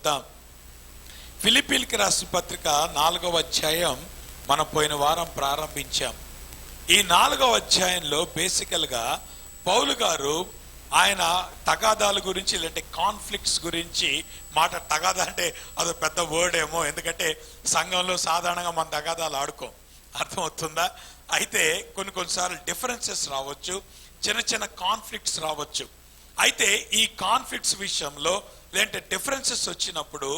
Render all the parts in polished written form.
చూద్దాం. ఫిలిప్పీలకు రాసిన పత్రిక 4వ అధ్యాయం మనం పోయిన వారం ప్రారంభించాం. ఈ 4వ అధ్యాయంలో బేసికల్గా పౌలు గారు ఆయన తగాదాల గురించి లేదంటే కాన్ఫ్లిక్ట్స్ గురించి తగాదా అంటే అదో పెద్ద వర్డ్ ఏమో, ఎందుకంటే సంఘంలో సాధారణంగా మన తగాదాలు ఆడుకోం, అర్థమవుతుందా? అయితే కొన్నిసార్లు డిఫరెన్సెస్ రావచ్చు, చిన్న చిన్న కాన్ఫ్లిక్ట్స్ రావచ్చు. అయితే ఈ కాన్ఫ్లిక్ట్స్ విషయంలో లేదంటే డిఫరెన్సెస్ వచ్చినప్పుడు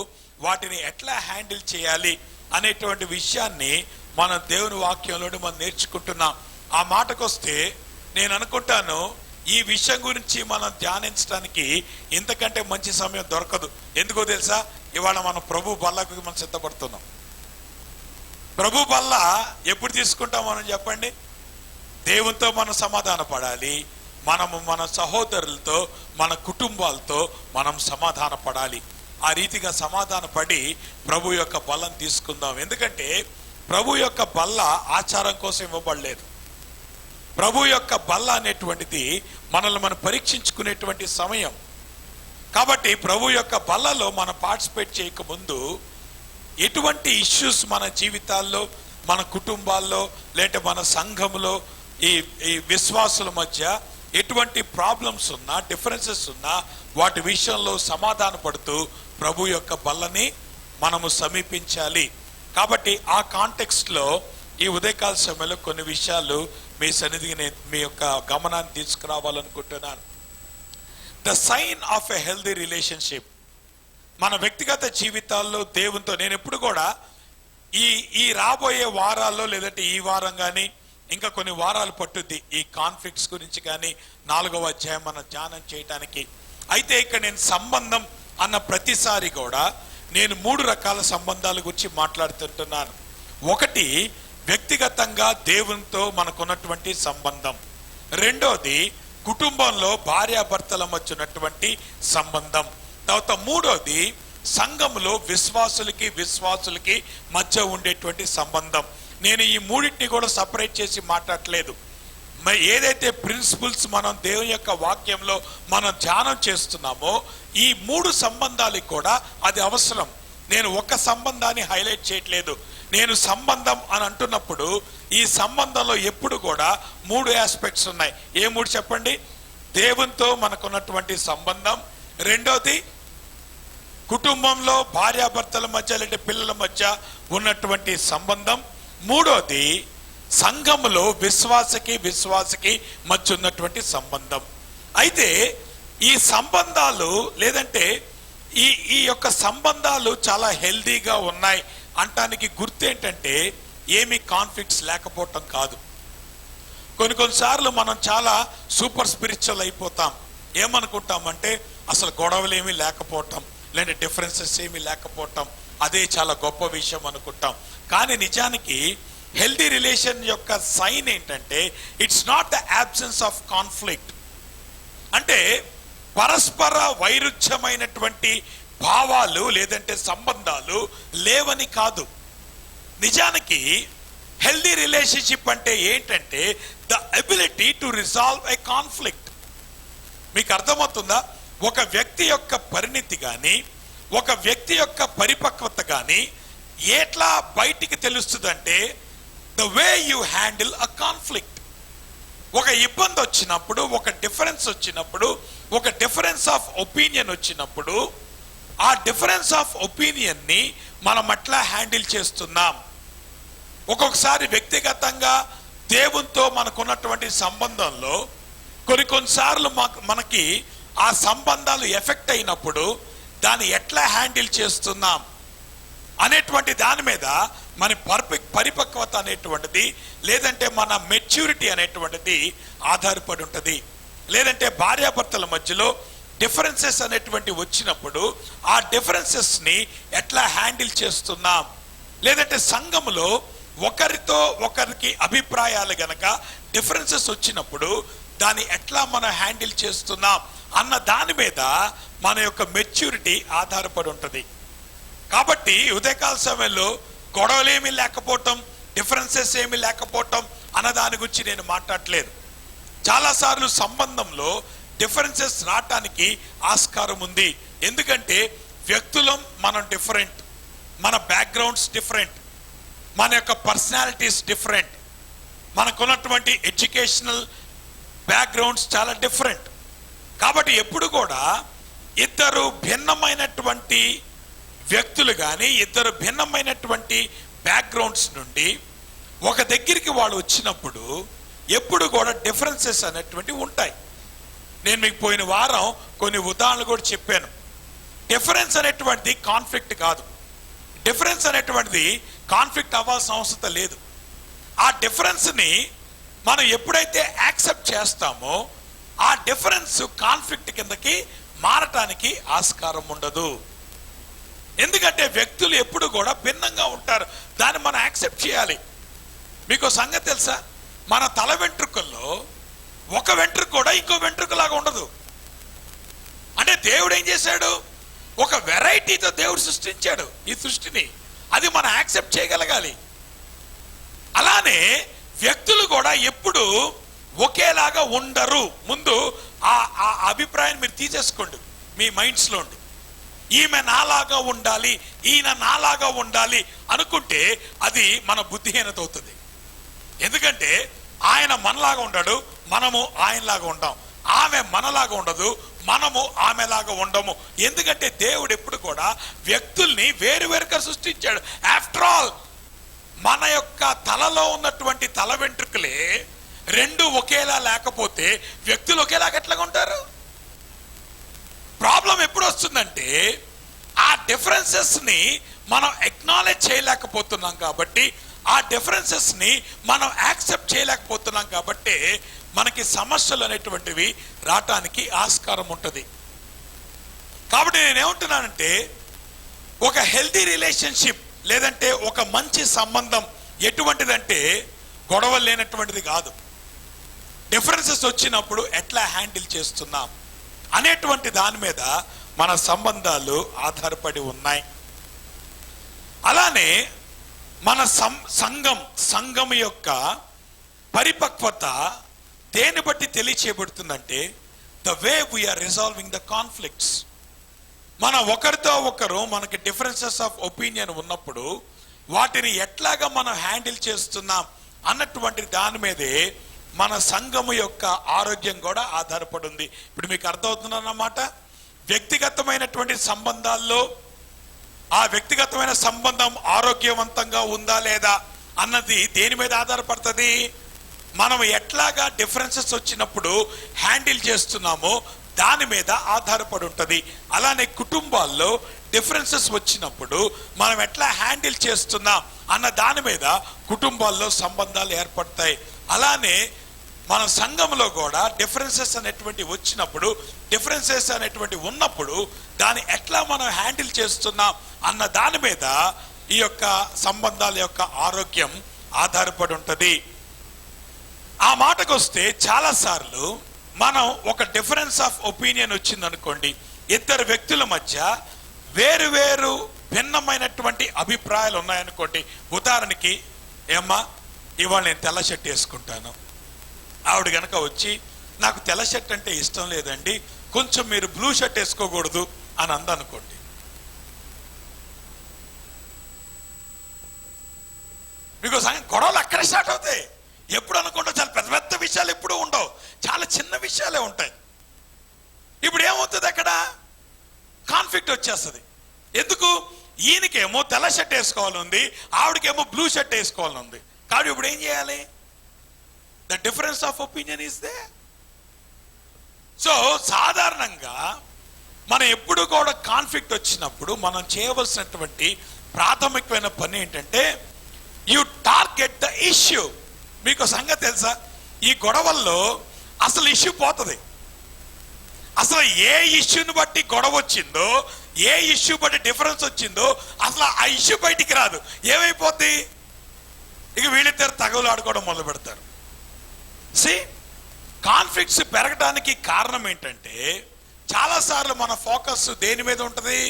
వాటిని ఎట్లా హ్యాండిల్ చేయాలి అనేటువంటి విషయాన్ని మనం దేవుని వాక్యంలోనే మనం నేర్చుకుంటున్నాం. ఆ మాటకు వస్తే నేను అనుకుంటాను ఈ విషయం గురించి మనం ధ్యానించడానికి ఇంతకంటే మంచి సమయం దొరకదు. ఎందుకో తెలుసా? ఇవాళ మనం ప్రభు బల్లకు మనం సిద్ధపడుతున్నాం. ప్రభు బల్ల ఎప్పుడు తీసుకుంటాం మనం చెప్పండి? దేవునితో మనం సమాధాన పడాలి, మనము మన సహోదరులతో మన కుటుంబాలతో మనం సమాధాన పడాలి. ఆ రీతిగా సమాధాన పడి ప్రభు యొక్క బలం తీసుకుందాం. ఎందుకంటే ప్రభు యొక్క బల్ల ఆచారం కోసం ఇవ్వబడలేదు. ప్రభు యొక్క బల్ల అనేటువంటిది మనల్ని మనం పరీక్షించుకునేటువంటి సమయం. కాబట్టి ప్రభు యొక్క బల్లలో మనం పార్టిసిపేట్ చేయకముందు ఎటువంటి ఇష్యూస్ మన జీవితాల్లో, మన కుటుంబాల్లో, లేదంటే మన సంఘంలో ఈ విశ్వాసుల మధ్య ఎటువంటి ప్రాబ్లమ్స్ ఉన్నా, డిఫరెన్సెస్ ఉన్నా వాటి విషయంలో సమాధాన పడుతూ ప్రభు యొక్క బల్లని మనము సమీపించాలి. కాబట్టి ఆ కాంటెక్స్ట్లో ఈ ఉదయకాల సమయంలో కొన్ని విషయాలు మీ సన్నిధికి మీ యొక్క గమనాన్ని తీసుకురావాలనుకుంటున్నాను. The sign of a healthy relationship. మన వ్యక్తిగత జీవితాల్లో దేవునితో నేను ఎప్పుడు కూడా ఈ రాబోయే వారాల్లో లేదంటే ఈ వారం కానీ ఇంకా కొన్ని వారాలు పట్టుద్ది ఈ కాన్ఫ్లిక్ట్స్ గురించి కానీ 4వ అధ్యాయం మనం ధ్యానం చేయడానికి. అయితే ఇక్కడ నేను సంబంధం అన్న ప్రతిసారి కూడా నేను 3 రకాల సంబంధాల గురించి మాట్లాడుతుంటున్నాను. ఒకటి వ్యక్తిగతంగా దేవునితో మనకున్నటువంటి సంబంధం, రెండోది కుటుంబంలో భార్యాభర్తల మధ్య ఉన్నటువంటి సంబంధం, తర్వాత మూడోది సంఘంలో విశ్వాసులకి మధ్య ఉండేటువంటి సంబంధం. నేను ఈ మూడింటిని కూడా సపరేట్ చేసి మాట్లాడలేదు. ఏదైతే ప్రిన్సిపల్స్ మనం దేవుని యొక్క వాక్యంలో మనం ధ్యానం చేస్తున్నామో ఈ 3 సంబంధాలకు కూడా అది అవసరం. నేను ఒక సంబంధాన్ని హైలైట్ చేయట్లేదు. నేను సంబంధం అని అంటున్నప్పుడు ఈ సంబంధంలో ఎప్పుడు కూడా 3 ఆస్పెక్ట్స్ ఉన్నాయి. ఏ 3 చెప్పండి? దేవునితో మనకున్నటువంటి సంబంధం, రెండోది కుటుంబంలో భార్యాభర్తల మధ్య లేదంటే పిల్లల మధ్య ఉన్నటువంటి సంబంధం, మూడోది సంఘంలో విశ్వాసకి మధ్య ఉన్నటువంటి సంబంధం. అయితే ఈ సంబంధాలు లేదంటే ఈ యొక్క సంబంధాలు చాలా హెల్దీగా ఉన్నాయి అంటానికి గుర్తు ఏంటంటే ఏమి కాన్ఫ్లిక్ట్స్ లేకపోవటం కాదు. కొన్నిసార్లు మనం చాలా సూపర్ స్పిరిచువల్ అయిపోతాం. ఏమనుకుంటామంటే అసలు గొడవలు ఏమీ లేకపోవటం లేదంటే డిఫరెన్సెస్ ఏమీ లేకపోవటం అదే చాలా గొప్ప విషయం అనుకుంటాం. కానీ నిజానికి హెల్దీ రిలేషన్ యొక్క సైన్ ఏంటంటే it's not the absence of conflict. అంటే పరస్పర వైరుధ్యమైనటువంటి భావాలు లేదంటే సంబంధాలు లేవని కాదు. నిజానికి హెల్దీ రిలేషన్షిప్ అంటే ఏంటంటే the ability to resolve A conflict. మీకు అర్థమవుతుందా? ఒక వ్యక్తి యొక్క పరిణితి కానీ ఒక వ్యక్తి యొక్క పరిపక్వత కానీ ఎట్లా బయటికి తెలుస్తుందంటే the way you handle a conflict. ఒక ఇబ్బంది వచ్చినప్పుడు, ఒక డిఫరెన్స్ వచ్చినప్పుడు, ఒక డిఫరెన్స్ ఆఫ్ ఒపీనియన్ వచ్చినప్పుడు ఆ డిఫరెన్స్ ఆఫ్ ఒపీనియన్ని మనం అట్లా హ్యాండిల్ చేస్తున్నాం. ఒక్కొక్కసారి వ్యక్తిగతంగా దేవునితో మనకున్నటువంటి సంబంధంలో కొన్నిసార్లు మనకి ఆ సంబంధాలు ఎఫెక్ట్ అయినప్పుడు దాన్ని ఎట్లా హ్యాండిల్ చేస్తున్నాం అనేటువంటి దాని మీద మన పరిపక్వత అనేటువంటిది లేదంటే మన మెచ్యూరిటీ అనేటువంటిది ఆధారపడి ఉంటుంది. లేదంటే భార్యాభర్తల మధ్యలో డిఫరెన్సెస్ అనేటువంటి వచ్చినప్పుడు ఆ డిఫరెన్సెస్ని ఎట్లా హ్యాండిల్ చేస్తున్నాం, లేదంటే సంఘంలో ఒకరితో ఒకరికి అభిప్రాయాలు గనక డిఫరెన్సెస్ వచ్చినప్పుడు దాన్ని ఎట్లా మనం హ్యాండిల్ చేస్తున్నాం అన్న దాని మీద మన యొక్క మెచ్యూరిటీ ఆధారపడి ఉంటుంది. కాబట్టి ఉదయకాల సమయంలో గొడవలు ఏమీ లేకపోవటం, డిఫరెన్సెస్ ఏమీ లేకపోవటం అన్న దాని గురించి నేను మాట్లాడలేదు. చాలాసార్లు సంబంధంలో డిఫరెన్సెస్ రావటానికి ఆస్కారం ఉంది. ఎందుకంటే వ్యక్తులం మనం డిఫరెంట్, మన బ్యాక్గ్రౌండ్స్ డిఫరెంట్, మన యొక్క పర్సనాలిటీస్ డిఫరెంట్, మనకున్నటువంటి ఎడ్యుకేషనల్ బ్యాక్గ్రౌండ్స్ చాలా డిఫరెంట్. కాబట్టి ఎప్పుడు కూడా ఇద్దరు భిన్నమైనటువంటి వ్యక్తులు కానీ ఇద్దరు భిన్నమైనటువంటి బ్యాక్గ్రౌండ్స్ నుండి ఒక దగ్గరికి వాళ్ళు వచ్చినప్పుడు ఎప్పుడు కూడా డిఫరెన్సెస్ అనేటువంటివి ఉంటాయి. నేను మీకు పోయిన వారం కొన్ని ఉదాహరణలు కూడా చెప్పాను. డిఫరెన్స్ అనేటువంటిది కాన్ఫ్లిక్ట్ కాదు. డిఫరెన్స్ అనేటువంటిది కాన్ఫ్లిక్ట్ అవ్వాల్సిన అవసరం లేదు. ఆ డిఫరెన్స్ని మనం ఎప్పుడైతే యాక్సెప్ట్ చేస్తామో ఆ డిఫరెన్స్ కాన్ఫ్లిక్ట్ కిందకి మారటానికి ఆస్కారం ఉండదు. ఎందుకంటే వ్యక్తులు ఎప్పుడు కూడా భిన్నంగా ఉంటారు, దాన్ని మనం యాక్సెప్ట్ చేయాలి. మీకు సంగతి తెలుసా, మన తల వెంట్రుకల్లో ఒక వెంట్రుక కూడా ఇంకో వెంట్రుకలాగా ఉండదు. అంటే దేవుడు ఏం చేశాడు, ఒక వెరైటీతో దేవుడు సృష్టించాడు ఈ సృష్టిని. అది మనం యాక్సెప్ట్ చేయగలగాలి. అలానే వ్యక్తులు కూడా ఎప్పుడు ఒకేలాగా ఉండరు. ముందు ఆ అభిప్రాయం మీరు తీసేసుకోండి మీ మైండ్స్లో ఉండి. ఈమె నాలాగా ఉండాలి, ఈయన నాలాగా ఉండాలి అనుకుంటే అది మన బుద్ధిహీనత అవుతుంది. ఎందుకంటే ఆయన మనలాగా ఉండడు, మనము ఆయనలాగా ఉంటాం. ఆమె మనలాగా ఉండదు, మనము ఆమెలాగా ఉండము. ఎందుకంటే దేవుడు ఎప్పుడు కూడా వ్యక్తుల్ని వేరువేరుగా సృష్టించాడు. ఆఫ్టర్ ఆల్ మన యొక్క తలలో ఉన్నటువంటి తల వెంట్రుకలే రెండు ఒకేలా లేకపోతే వ్యక్తులు ఒకేలాగా ఎట్లాగా ఉంటారు? ప్రాబ్లం ఎప్పుడు వస్తుందంటే ఆ డిఫరెన్సెస్ ని మనం అక్నాలెడ్జ్ చేయలేకపోతున్నాం కాబట్టి, ఆ డిఫరెన్సెస్ ని మనం యాక్సెప్ట్ చేయలేకపోతున్నాం కాబట్టి మనకి సమస్యలు అనేటువంటివి రావటానికి ఆస్కారం ఉంటుంది. కాబట్టి నేనేమంటున్నానంటే ఒక హెల్తీ రిలేషన్షిప్ లేదంటే ఒక మంచి సంబంధం ఎటువంటిదంటే గొడవలు లేనటువంటిది కాదు. డిఫరెన్సెస్ వచ్చినప్పుడు ఎట్లా హ్యాండిల్ చేస్తున్నాం అనేటువంటి దాని మీద మన సంబంధాలు ఆధారపడి ఉన్నాయి. అలానే మన సంఘం యొక్క పరిపక్వత దేని బట్టి తెలియచేయబడుతుందంటే the way we are resolving the conflicts. మన ఒకరితో ఒకరు మనకి డిఫరెన్సెస్ ఆఫ్ ఒపీనియన్ ఉన్నప్పుడు వాటిని ఎట్లాగా మనం హ్యాండిల్ చేస్తున్నాం అన్నటువంటి దాని మీదే మన సంఘము యొక్క ఆరోగ్యం కూడా ఆధారపడి ఉంది. ఇప్పుడు మీకు అర్థమవుతుందన్నమాట. వ్యక్తిగతమైనటువంటి సంబంధాల్లో ఆ వ్యక్తిగతమైన సంబంధం ఆరోగ్యవంతంగా ఉందా లేదా అన్నది దేని మీద ఆధారపడుతుంది? మనం ఎట్లాగా డిఫరెన్సెస్ వచ్చినప్పుడు హ్యాండిల్ చేస్తున్నామో దాని మీద ఆధారపడి ఉంటుంది. అలానే కుటుంబాల్లో డిఫరెన్సెస్ వచ్చినప్పుడు మనం ఎట్లా హ్యాండిల్ చేస్తున్నాం అన్న దాని మీద కుటుంబాల్లో సంబంధాలు ఏర్పడతాయి. అలానే మన సంఘంలో కూడా డిఫరెన్సెస్ అనేటువంటి వచ్చినప్పుడు, డిఫరెన్సెస్ అనేటువంటి ఉన్నప్పుడు దాన్ని ఎట్లా మనం హ్యాండిల్ చేస్తున్నాం అన్న దాని మీద ఈ యొక్క సంబంధాల యొక్క ఆరోగ్యం ఆధారపడి ఉంటుంది. ఆ మాటకు వస్తే చాలాసార్లు మనం ఒక డిఫరెన్స్ ఆఫ్ ఒపీనియన్ వచ్చింది అనుకోండి, ఇద్దరు వ్యక్తుల మధ్య వేరు వేరు భిన్నమైనటువంటి అభిప్రాయాలు ఉన్నాయనుకోండి. ఉదాహరణకి, ఏమ్మా ఇవాళ నేను తెల్ల షర్ట్ వేసుకుంటాను, ఆవిడ గనక వచ్చి నాకు తెల్ల షర్ట్ అంటే ఇష్టం లేదండి, కొంచెం మీరు బ్లూ షర్ట్ వేసుకోకూడదు అని అందనుకోండి. మీకు గొడవలు అక్కడే స్టార్ట్ అవుతాయి. ఎప్పుడు అనుకుంటా చాలా పెద్ద పెద్ద విషయాలు ఎప్పుడు ఉండవు, చాలా చిన్న విషయాలే ఉంటాయి. ఇప్పుడు ఏమవుతుంది, అక్కడ కాన్ఫ్లిక్ట్ వచ్చేస్తుంది. ఎందుకు? ఈయనకేమో తెల్ల షర్ట్ వేసుకోవాలని, ఆవిడకేమో బ్లూ షర్ట్ వేసుకోవాలని. కాబట్టి ఇప్పుడు ఏం చేయాలి? The difference of opinion is they. So సాధారణంగా మనం ఎప్పుడు కూడా కాన్ఫ్లిక్ట్ వచ్చినప్పుడు మనం చేయవలసినటువంటి ప్రాథమికమైన పని ఏంటంటే యు టార్గెట్ ద ఇష్యూ. మీకు సంగతి తెలుసా, ఈ గొడవల్లో అసలు ఇష్యూ పోతుంది. అసలు ఏ ఇష్యూని బట్టి గొడవ వచ్చిందో, ఏ ఇష్యూ బట్టి డిఫరెన్స్ వచ్చిందో అసలు ఆ ఇష్యూ బయటికి రాదు. ఏమైపోద్ది? ఇక వీళ్ళిద్దరు తగులాడుకోవడం మొదలు పెడతారు. కాన్ఫ్లిక్ట్స్ పెరగడానికి కారణం ఏంటంటే చాలాసార్లు మన ఫోకస్ దేని మీద ఉంటుంది?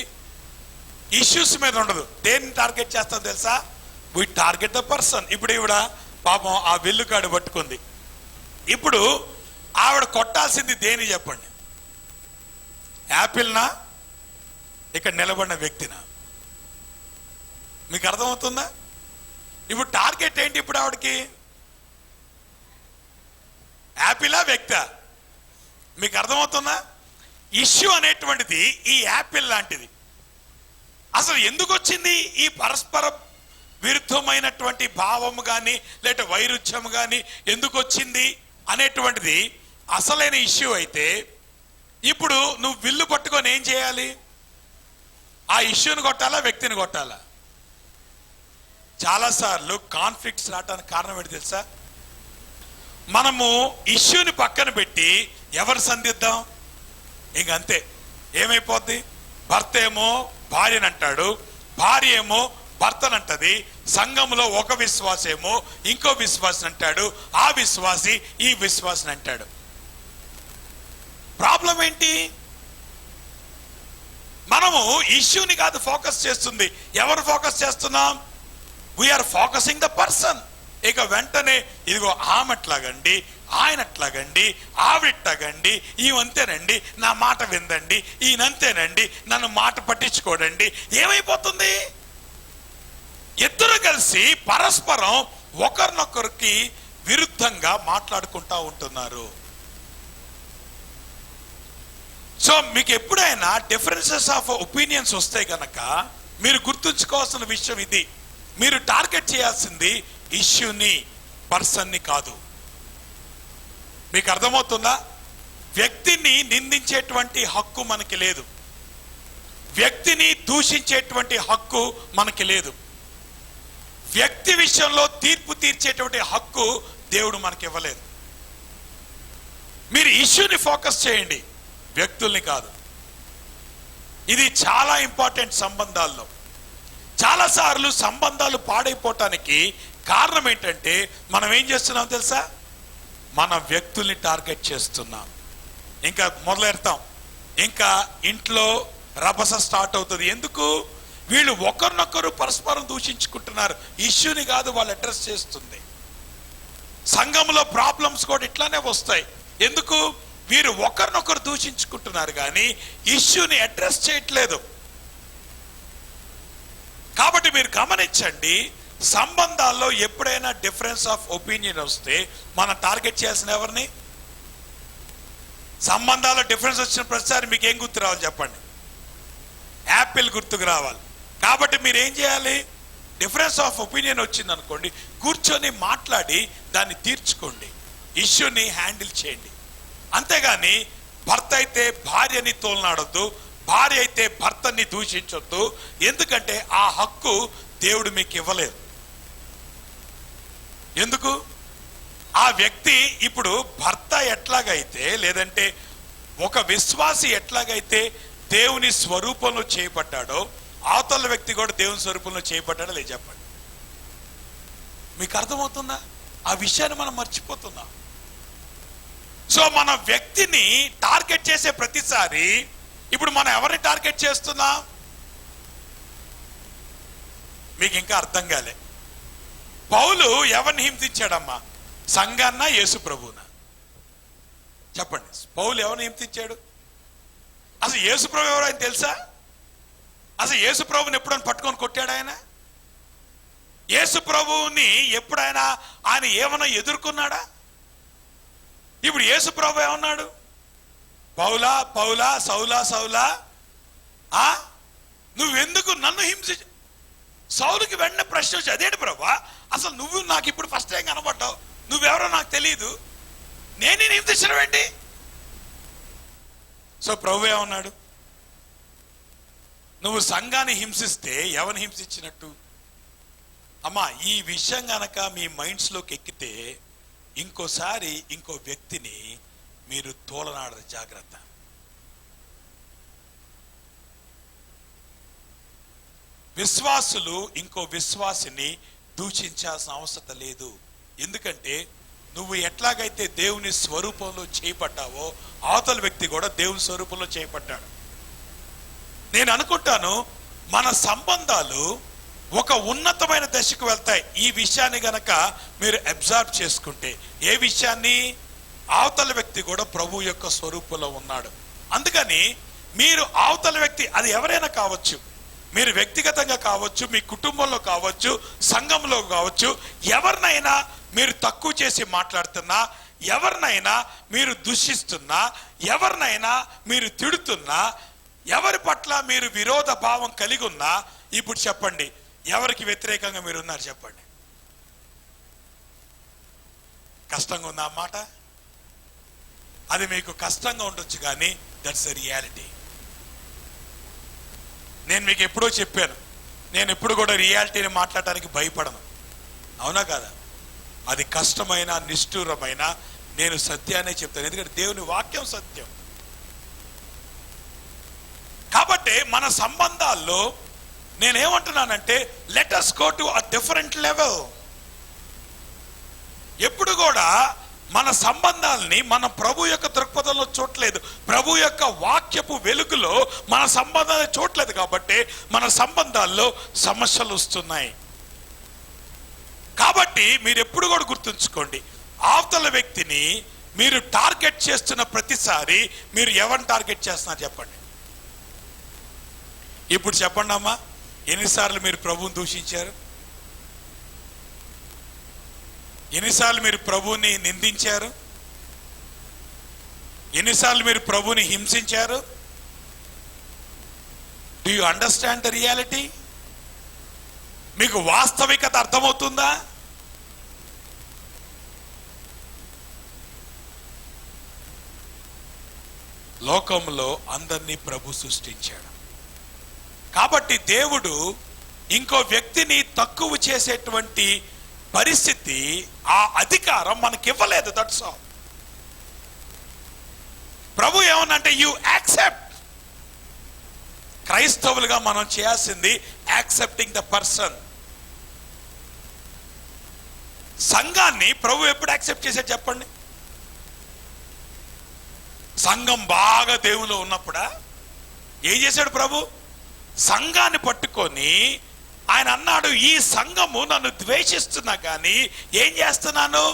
ఇష్యూస్ మీద ఉండదు. దేన్ని టార్గెట్ చేస్తాం తెలుసా? వి టార్గెట్ ద పర్సన్. ఇప్పుడు ఈవిడ పాపం ఆ వెల్లుకాడు పట్టుకుంది. ఇప్పుడు ఆవిడ కొట్టాల్సింది దేని చెప్పండి? యాపిల్నా, ఇక్కడ నిలబడిన వ్యక్తినా? మీకు అర్థమవుతుందా? ఇప్పుడు టార్గెట్ ఏంటి? ఇప్పుడు ఆవిడకి యాపిలా వ్యక్తా? మీకు అర్థమవుతుందా? ఇష్యూ అనేటువంటిది ఈ యాపిల్ లాంటిది. అసలు ఎందుకు వచ్చింది ఈ పరస్పర విరుద్ధమైనటువంటి భావము కానీ లేదా వైరుధ్యం కానీ ఎందుకు వచ్చింది అనేటువంటిది అసలైన ఇష్యూ అయితే, ఇప్పుడు నువ్వు విల్లు పట్టుకొని ఏం చేయాలి? ఆ ఇష్యూని కొట్టాలా, వ్యక్తిని కొట్టాలా? చాలాసార్లు కాన్ఫ్లిక్ట్స్ రావడానికి కారణం ఏంటి తెలుసా? మనము ఇష్యూని పక్కన పెట్టి ఎవరు సంధిద్దాం, ఇంకంతే. ఏమైపోద్ది? భర్త ఏమో భార్యని అంటాడు, భార్య ఏమో భర్తనంటది, సంఘంలో ఒక విశ్వాసేమో ఇంకో విశ్వాసం అంటాడు, ఆ విశ్వాసి ఈ విశ్వాసం అంటాడు. ప్రాబ్లం ఏంటి? మనము ఇష్యూని కాదు ఫోకస్ చేస్తుంది. ఎవరు ఫోకస్ చేస్తున్నాం? We are focusing the person. ఇక వెంటనే ఇదిగో ఆమెట్లాగండి, ఆయనట్లాగండి, ఆవిడట్లాగండి, ఈవంతేనండి, నా మాట విందండి, ఈయనంతేనండి, నన్ను మాట పట్టించుకోడండి. ఏమైపోతుంది? ఇద్దరు కలిసి పరస్పరం ఒకరినొకరికి విరుద్ధంగా మాట్లాడుకుంటా ఉంటున్నారు. సో మీకు ఎప్పుడైనా డిఫరెన్సెస్ ఆఫ్ ఒపీనియన్స్ వస్తే గనక మీరు గుర్తుంచుకోవాల్సిన విషయం ఇది. మీరు టార్గెట్ చేయాల్సింది ఇష్యూని, పర్సన్ని కాదు. మీకు అర్థమవుతుందా? వ్యక్తిని నిందించేటువంటి హక్కు మనకి లేదు, వ్యక్తిని దూషించేటువంటి హక్కు మనకి లేదు, వ్యక్తి విషయంలో తీర్పు తీర్చేటువంటి హక్కు దేవుడు మనకి ఇవ్వలేదు. మీరు ఇష్యూని ఫోకస్ చేయండి, వ్యక్తుల్ని కాదు. ఇది చాలా ఇంపార్టెంట్ సంబంధాల్లో. చాలాసార్లు సంబంధాలు పాడైపోవటానికి కారణం ఏంటంటే మనం ఏం చేస్తున్నాం తెలుసా? మన వ్యక్తుల్ని టార్గెట్ చేస్తున్నాం. ఇంకా మొదలెడతాం, ఇంకా ఇంట్లో రభస స్టార్ట్ అవుతుంది. ఎందుకు? వీళ్ళు ఒకరినొకరు పరస్పరం దూషించుకుంటున్నారు. ఇష్యూని కాదు వాళ్ళు అడ్రస్ చేస్తుంది. సంఘంలో ప్రాబ్లమ్స్ కూడా ఇట్లానే వస్తాయి. ఎందుకు? వీరు ఒకరినొకరు దూషించుకుంటున్నారు కానీ ఇష్యూని అడ్రస్ చేయట్లేదు. కాబట్టి మీరు గమనించండి, సంబంధాల్లో ఎప్పుడైనా డిఫరెన్స్ ఆఫ్ ఒపీనియన్ వస్తే మనం టార్గెట్ చేయాల్సిన ఎవరిని? సంబంధాల్లో డిఫరెన్స్ వచ్చిన ప్రతిసారి మీకు ఏం గుర్తు రావాలి చెప్పండి? యాపిల్ గుర్తుకు రావాలి. కాబట్టి మీరు ఏం చేయాలి? డిఫరెన్స్ ఆఫ్ ఒపీనియన్ వచ్చింది అనుకోండి, కూర్చొని మాట్లాడి దాన్ని తీర్చుకోండి, ఇష్యూని హ్యాండిల్ చేయండి. అంతేగాని భర్త అయితే భార్యని తోలనాడొద్దు, భార్య అయితే భర్తని దూషించొద్దు. ఎందుకంటే ఆ హక్కు దేవుడు మీకు ఇవ్వలేదు. ఎందుకు? ఆ వ్యక్తి ఇప్పుడు భర్త ఎట్లాగైతే, లేదంటే ఒక విశ్వాసి ఎట్లాగైతే దేవుని స్వరూపంలో చేయబడ్డాడో, అవతల వ్యక్తి కూడా దేవుని స్వరూపంలో చేయబడ్డాడో లేదు చెప్పండి. మీకు అర్థమవుతుందా? ఆ విషయాన్ని మనం మర్చిపోతున్నాం. సో మన వ్యక్తిని టార్గెట్ చేసే ప్రతిసారి ఇప్పుడు మనం ఎవరిని టార్గెట్ చేస్తున్నాం? మీకు ఇంకా అర్థం కాలే. పౌలు ఎవరిని హింసించాడమ్మా? సంఘాన్న, యేసు ప్రభువునా? చెప్పండి. పౌలు ఎవరిని హింసించాడు? అసలు యేసు ప్రభు ఎవరు ఆయన తెలుసా? అసలు యేసు ప్రభుని ఎప్పుడైనా పట్టుకొని కొట్టాడు ఆయన? యేసు ప్రభువుని ఎప్పుడైనా ఆయన ఏమైనా ఎదుర్కొన్నాడా? ఇప్పుడు యేసు ప్రభు ఏమన్నాడు? పౌలా పౌలా, సౌలా సౌలా, నువ్వెందుకు నన్ను హింసించ? సౌలుకి వెంటనే ప్రశ్న వచ్చి, అదేంటి ప్రభా, అసలు నువ్వు నాకు ఇప్పుడు ఫస్ట్ టైం కనబడ్డావు, నువ్వెవరో నాకు తెలియదు, నేను హింసించడం ఏంటి? సో ప్రభు ఏమన్నాడు? నువ్వు సంఘాన్ని హింసిస్తే ఎవరిని హింసించినట్టు? అమ్మా, ఈ విషయం గనక మీ మైండ్స్లోకి ఎక్కితే ఇంకోసారి ఇంకో వ్యక్తిని మీరు తోలనాడరు. జాగ్రత్త. విశ్వాసులు ఇంకో విశ్వాసిని దూషించాల్సిన అవసరం లేదు. ఎందుకంటే నువ్వు ఎట్లాగైతే దేవుని స్వరూపంలో చేయబడ్డావో అవతల వ్యక్తి కూడా దేవుని స్వరూపంలో చేయబడ్డాడు. నేను అనుకుంటాను మన సంబంధాలు ఒక ఉన్నతమైన దశకు వెళ్తాయి ఈ విషయాన్ని గనక మీరు అబ్జర్వ్ చేసుకుంటే. ఏ విషయాన్ని? అవతల వ్యక్తి కూడా ప్రభు యొక్క స్వరూపంలో ఉన్నాడు. అందుకని మీరు అవతల వ్యక్తి, అది ఎవరైనా కావచ్చు, మీరు వ్యక్తిగతంగా కావచ్చు, మీ కుటుంబంలో కావచ్చు, సంఘంలో కావచ్చు, ఎవరినైనా మీరు తక్కువ చేసి మాట్లాడుతున్నా, ఎవరినైనా మీరు దూషిస్తున్నా, ఎవరినైనా మీరు తిడుతున్నా, ఎవరి పట్ల మీరు విరోధ భావం కలిగి ఉన్నా, ఇప్పుడు చెప్పండి, ఎవరికి వ్యతిరేకంగా మీరు ఉన్నారు చెప్పండి. కష్టంగా ఉందా ఆ మాట? అది మీకు కష్టంగా ఉండొచ్చు, కానీ దట్స్ ద రియాలిటీ. నేను మీకు ఎప్పుడో చెప్పాను, నేను ఎప్పుడు కూడా రియాలిటీని మాట్లాడటానికి భయపడను, అవునా కాదా? అది కష్టమైన, నిష్ఠూరమైన, నేను సత్యాన్ని చెప్తాను, ఎందుకంటే దేవుని వాక్యం సత్యం. కాబట్టి మన సంబంధాల్లో నేనేమంటున్నానంటే, let us go to a different level. ఎప్పుడు కూడా మన సంబంధాలని మన ప్రభు యొక్క దృక్పథంలో చూడలేదు, ప్రభు యొక్క వాక్యపు వెలుగులో మన సంబంధాలు చూడలేదు. కాబట్టి మన సంబంధాల్లో సమస్యలు వస్తున్నాయి. కాబట్టి మీరు ఎప్పుడు కూడా గుర్తుంచుకోండి, అవతల వ్యక్తిని మీరు టార్గెట్ చేస్తున్న ప్రతిసారి మీరు ఎవరిని టార్గెట్ చేస్తున్నారు చెప్పండి. ఇప్పుడు చెప్పండి అమ్మా, ఎన్నిసార్లు మీరు ప్రభువుని దూషించారు? ఎన్నిసార్లు మీరు ప్రభువుని నిందించారు? ఎన్నిసార్లు మీరు ప్రభువుని హింసించారు? Do you understand the reality? మీకు వాస్తవికత అర్థమవుతుందా? లోకంలో అందరినీ ప్రభు సృష్టించాడు. కాబట్టి దేవుడు ఇంకో వ్యక్తిని తక్కువ చేసేటువంటి పరిస్థితి, ఆ అధికారం మనకి ఇవ్వలేదు. That's all. ప్రభు ఏమనంటే, యు యాక్సెప్ట్. క్రైస్తవులుగా మనం చేయాల్సింది యాక్సెప్టింగ్ ద పర్సన్. సంఘాన్ని ప్రభు ఎప్పుడు యాక్సెప్ట్ చేశాడు చెప్పండి? సంఘం బాగా దేవులో ఉన్నప్పుడా? ఏం చేశాడు ప్రభు? సంఘాన్ని పట్టుకొని ఆయన అన్నాడు, ఈ సంఘము నన్ను ద్వేషిస్తున్నా కానీ ఏం చేస్తున్నాను?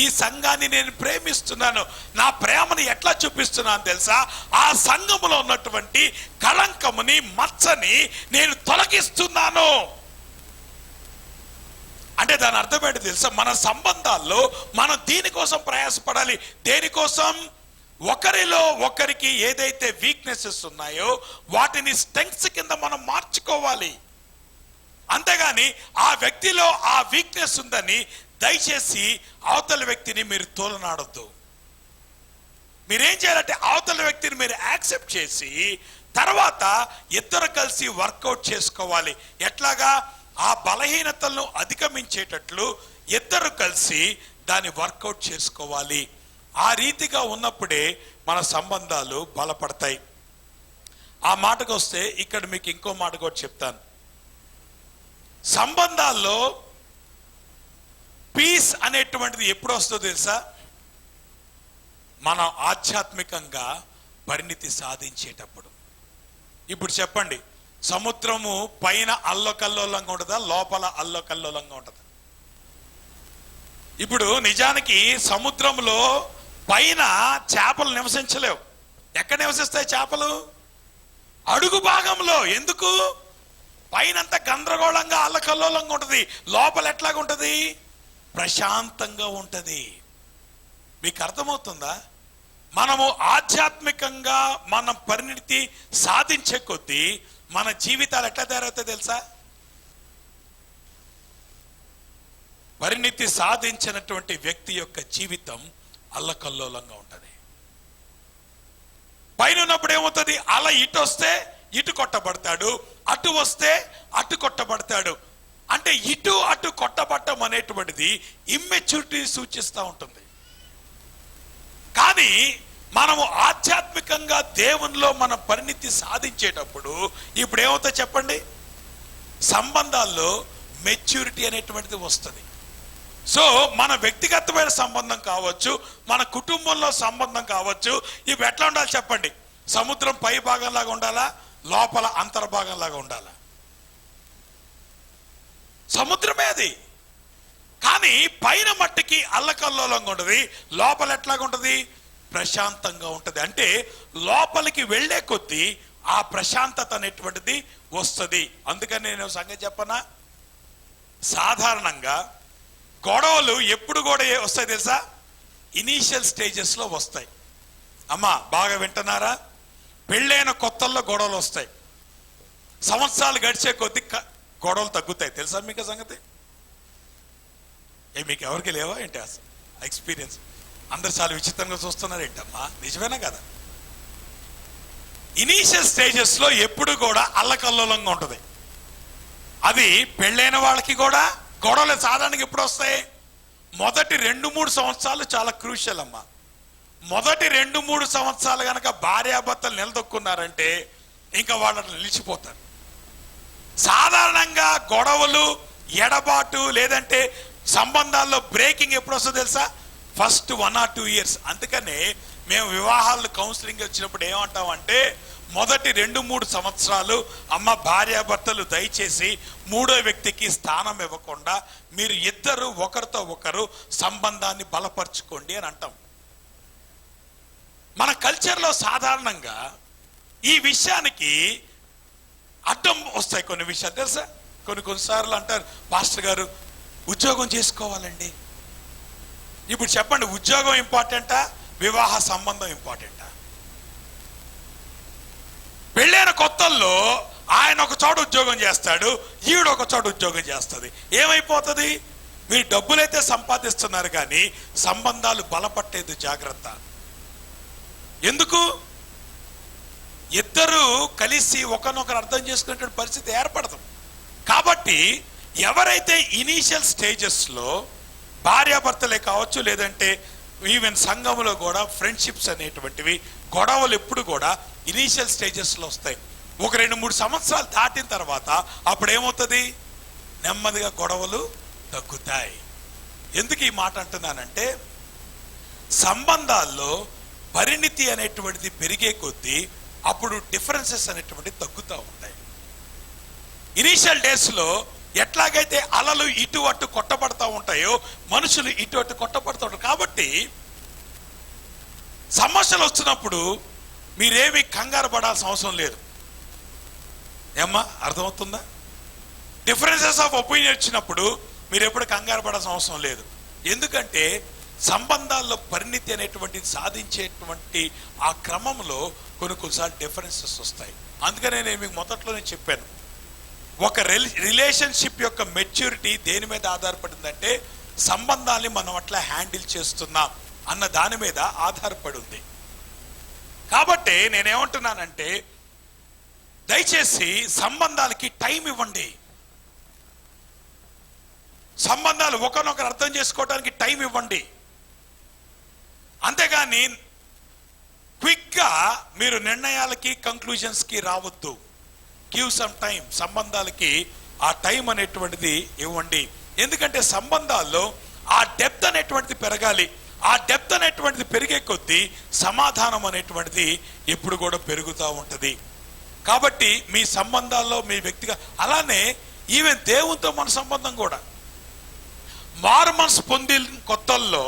ఈ సంఘాన్ని నేను ప్రేమిస్తున్నాను. నా ప్రేమను ఎట్లా చూపిస్తున్నాను తెలుసా? ఆ సంఘములో ఉన్నటువంటి కళంకముని, మచ్చని నేను తొలగిస్తున్నాను. అంటే దాని అర్థం ఏంటి తెలుసా? మన సంబంధాల్లో మనం దీనికోసం ప్రయాసపడాలి. దేనికోసం? ఒకరిలో ఒకరికి ఏదైతే వీక్నెసెస్ ఉన్నాయో వాటిని స్ట్రెంగ్త్స్ కింద మనం మార్చుకోవాలి. అంతేగాని ఆ వ్యక్తిలో ఆ వీక్నెస్ ఉందని దయచేసి అవతల వ్యక్తిని మీరు తోలనాడొద్దు. మీరేం చేయాలంటే, అవతల వ్యక్తిని మీరు యాక్సెప్ట్ చేసి తర్వాత ఇద్దరు కలిసి వర్కౌట్ చేసుకోవాలి. ఎట్లాగా? ఆ బలహీనతలను అధిగమించేటట్లు ఇద్దరు కలిసి దాన్ని వర్కౌట్ చేసుకోవాలి. ఆ రీతిగా ఉన్నప్పుడే మన సంబంధాలు బలపడతాయి. ఆ మాటకు వస్తే ఇక్కడ మీకు ఇంకో మాట కూడా చెప్తాను. సంబంధాల్లో పీస్ అనేటువంటిది ఎప్పుడు వస్తుందో తెలుసా? మనం ఆధ్యాత్మికంగా పరిణితి సాధించేటప్పుడు. ఇప్పుడు చెప్పండి, సముద్రము పైన అల్లకల్లోలంగా ఉంటుందా, లోపల అల్లకల్లోలంగా ఉంటుందా? ఇప్పుడు నిజానికి సముద్రంలో పైన చేపలు నివసించలేవు. ఎక్కడ నివసిస్తాయి చేపలు? అడుగు భాగంలో. ఎందుకు? పైనంతా గందరగోళంగా అల్లకల్లోలంగా ఉంటుంది, లోపల ఎట్లాగా ఉంటుంది? ప్రశాంతంగా ఉంటుంది. మీకు అర్థమవుతుందా? మనము ఆధ్యాత్మికంగా మన పరిణితి సాధించే కొద్దీ మన జీవితాలు ఎట్లా తయారవుతాయి తెలుసా? పరిణితి సాధించినటువంటి వ్యక్తి యొక్క జీవితం అల్లకల్లోలంగా ఉంటుంది. పైన ఉన్నప్పుడు ఏమవుతుంది? అల ఇటు వస్తే ఇటు కొట్టబడతాడు, అటు వస్తే అటు కొట్టబడతాడు. అంటే ఇటు అటు కొట్టబడటం అనేటువంటిది ఇమ్మెచ్యూరిటీ సూచిస్తూ ఉంటుంది. కానీ మనము ఆధ్యాత్మికంగా దేవునిలో మన పరిణితి సాధించేటప్పుడు ఇప్పుడు ఏమవుతుందో చెప్పండి? సంబంధాల్లో మెచ్యూరిటీ అనేటువంటిది వస్తుంది. సో మన వ్యక్తిగతమైన సంబంధం కావచ్చు, మన కుటుంబంలో సంబంధం కావచ్చు, ఇవి ఎట్లా ఉండాలి చెప్పండి? సముద్రం పై భాగంలాగా ఉండాలా, లోపల అంతర్భాగంలాగా ఉండాలా? సముద్రమే అది. కానీ పైన మట్టికి అల్లకల్లోలంగా ఉంటుంది, లోపల ఎట్లాగా ఉంటుంది? ప్రశాంతంగా ఉంటుంది. అంటే లోపలికి వెళ్లే కొద్దీ ఆ ప్రశాంతత అనేటువంటిది వస్తుంది. అందుకని నేను సంగతి చెప్పనా, సాధారణంగా గొడవలు ఎప్పుడు కూడా వస్తాయి తెలుసా? ఇనీషియల్ స్టేజెస్లో వస్తాయి. అమ్మా బాగా వింటున్నారా? పెళ్ళైన కొత్తల్లో గొడవలు వస్తాయి, సంవత్సరాలు గడిచే కొద్ది గొడవలు తగ్గుతాయి. తెలుసా మీకు సంగతి? మీకు ఎవరికి లేవా ఏంటి అసలు ఎక్స్పీరియన్స్? అందరు చాలా విచిత్రంగా చూస్తున్నారు ఏంటమ్మా, నిజమేనా కదా? ఇనీషియల్ స్టేజెస్లో ఎప్పుడు కూడా అల్లకల్లోలంగా ఉంటుంది. అది పెళ్ళైన వాళ్ళకి కూడా గొడవలు సాధారణంగా ఎప్పుడు వస్తాయి? మొదటి 2-3 సంవత్సరాలు చాలా క్రూషియల్ అమ్మా. మొదటి 2-3 సంవత్సరాలు కనుక భార్యాభర్తలు నిలదొక్కున్నారంటే ఇంకా వాళ్ళు నిలిచిపోతారు. సాధారణంగా గొడవలు, ఎడబాటు లేదంటే సంబంధాల్లో బ్రేకింగ్ ఎప్పుడు వస్తుందో తెలుసా? First 1 or 2 years. అందుకనే మేము వివాహాలు కౌన్సిలింగ్ వచ్చినప్పుడు ఏమంటామంటే, మొదటి 2-3 సంవత్సరాలు అమ్మ భార్యాభర్తలు దయచేసి మూడో వ్యక్తికి స్థానం ఇవ్వకుండా మీరు ఇద్దరు ఒకరితో ఒకరు సంబంధాన్ని బలపరుచుకోండి అని అంటాం. మన కల్చర్లో సాధారణంగా ఈ విషయానికి అడ్డం వస్తాయి కొన్ని విషయాలు తెలుసా? కొన్నిసార్లు అంటారు, పాస్టర్ గారు ఉద్యోగం చేసుకోవాలండి. ఇప్పుడు చెప్పండి, ఉద్యోగం ఇంపార్టెంటా, వివాహ సంబంధం ఇంపార్టెంటా? పెళ్ళైన కొత్తల్లో ఆయన ఒక చోట ఉద్యోగం చేస్తాడు, ఈవిడ ఒక చోట ఉద్యోగం చేస్తుంది. ఏమైపోతుంది? మీరు డబ్బులైతే సంపాదిస్తున్నారు కానీ సంబంధాలు బలపట్టేది జాగ్రత్త. ఎందుకు? ఇద్దరు కలిసి ఒకరినొకరు అర్థం చేసుకునే పరిస్థితి ఏర్పడదు. కాబట్టి ఎవరైతే ఇనీషియల్ స్టేజెస్లో భార్యాభర్తలే కావచ్చు, లేదంటే ఈవెన్ సంఘంలో కూడా ఫ్రెండ్షిప్స్ అనేటువంటివి, గొడవలు ఎప్పుడు కూడా ఇనీషియల్ స్టేజెస్లో వస్తాయి. ఒక 2-3 సంవత్సరాలు దాటిన తర్వాత అప్పుడు ఏమవుతుంది? నెమ్మదిగా గొడవలు తగ్గుతాయి. ఎందుకు ఈ మాట అంటున్నానంటే, సంబంధాల్లో పరిణితి అనేటువంటిది పెరిగే కొద్దీ అప్పుడు డిఫరెన్సెస్ అనేటువంటివి తగ్గుతూ ఉంటాయి. ఇనీషియల్ డేస్లో ఎట్లాగైతే అలలు ఇటు అటు కొట్టబడతా ఉంటాయో మనుషులు ఇటు అటు కొట్టబడుతూ ఉంటారు. కాబట్టి సమస్యలు వచ్చినప్పుడు మీరేమి కంగారు పడాల్సిన అవసరం లేదు. ఏమ్మా అర్థమవుతుందా? డిఫరెన్సెస్ ఆఫ్ ఒపీనియన్ వచ్చినప్పుడు మీరు ఎప్పుడు కంగారు పడాల్సిన అవసరం లేదు. ఎందుకంటే సంబంధాల్లో పరిణితి అనేటువంటిది సాధించేటువంటి ఆ క్రమంలో కొన్నిసార్లు డిఫరెన్సెస్ వస్తాయి. అందుకనే నేను మీకు మొదట్లోనే చెప్పాను, ఒక రిలేషన్షిప్ యొక్క మెచ్యూరిటీ దేని మీద ఆధారపడిందంటే సంబంధాన్ని మనం అట్లా హ్యాండిల్ చేస్తున్నాం అన్న దాని మీద ఆధారపడి ఉంది. కాబట్టి నేనేమంటున్నానంటే, దయచేసి సంబంధాలకి టైం ఇవ్వండి. సంబంధాలు ఒకరినొకరు అర్థం చేసుకోవడానికి టైం ఇవ్వండి. అంతేగాని క్విక్గా మీరు నిర్ణయాలకి కంక్లూజన్స్కి రావద్దు. Give some time. సంబంధాలకి ఆ టైం అనేటువంటిది ఇవ్వండి. ఎందుకంటే సంబంధాల్లో ఆ డెప్త్ అనేటువంటిది పెరగాలి. ఆ డెప్త్ అనేటువంటిది పెరిగే కొద్దీ సమాధానం అనేటువంటిది ఎప్పుడు కూడా పెరుగుతూ ఉంటుంది. కాబట్టి మీ సంబంధాల్లో మీ వ్యక్తిగా, అలానే ఈవెన్ దేవునితో మన సంబంధం కూడా, మారు మనసు పొందిన కొత్తల్లో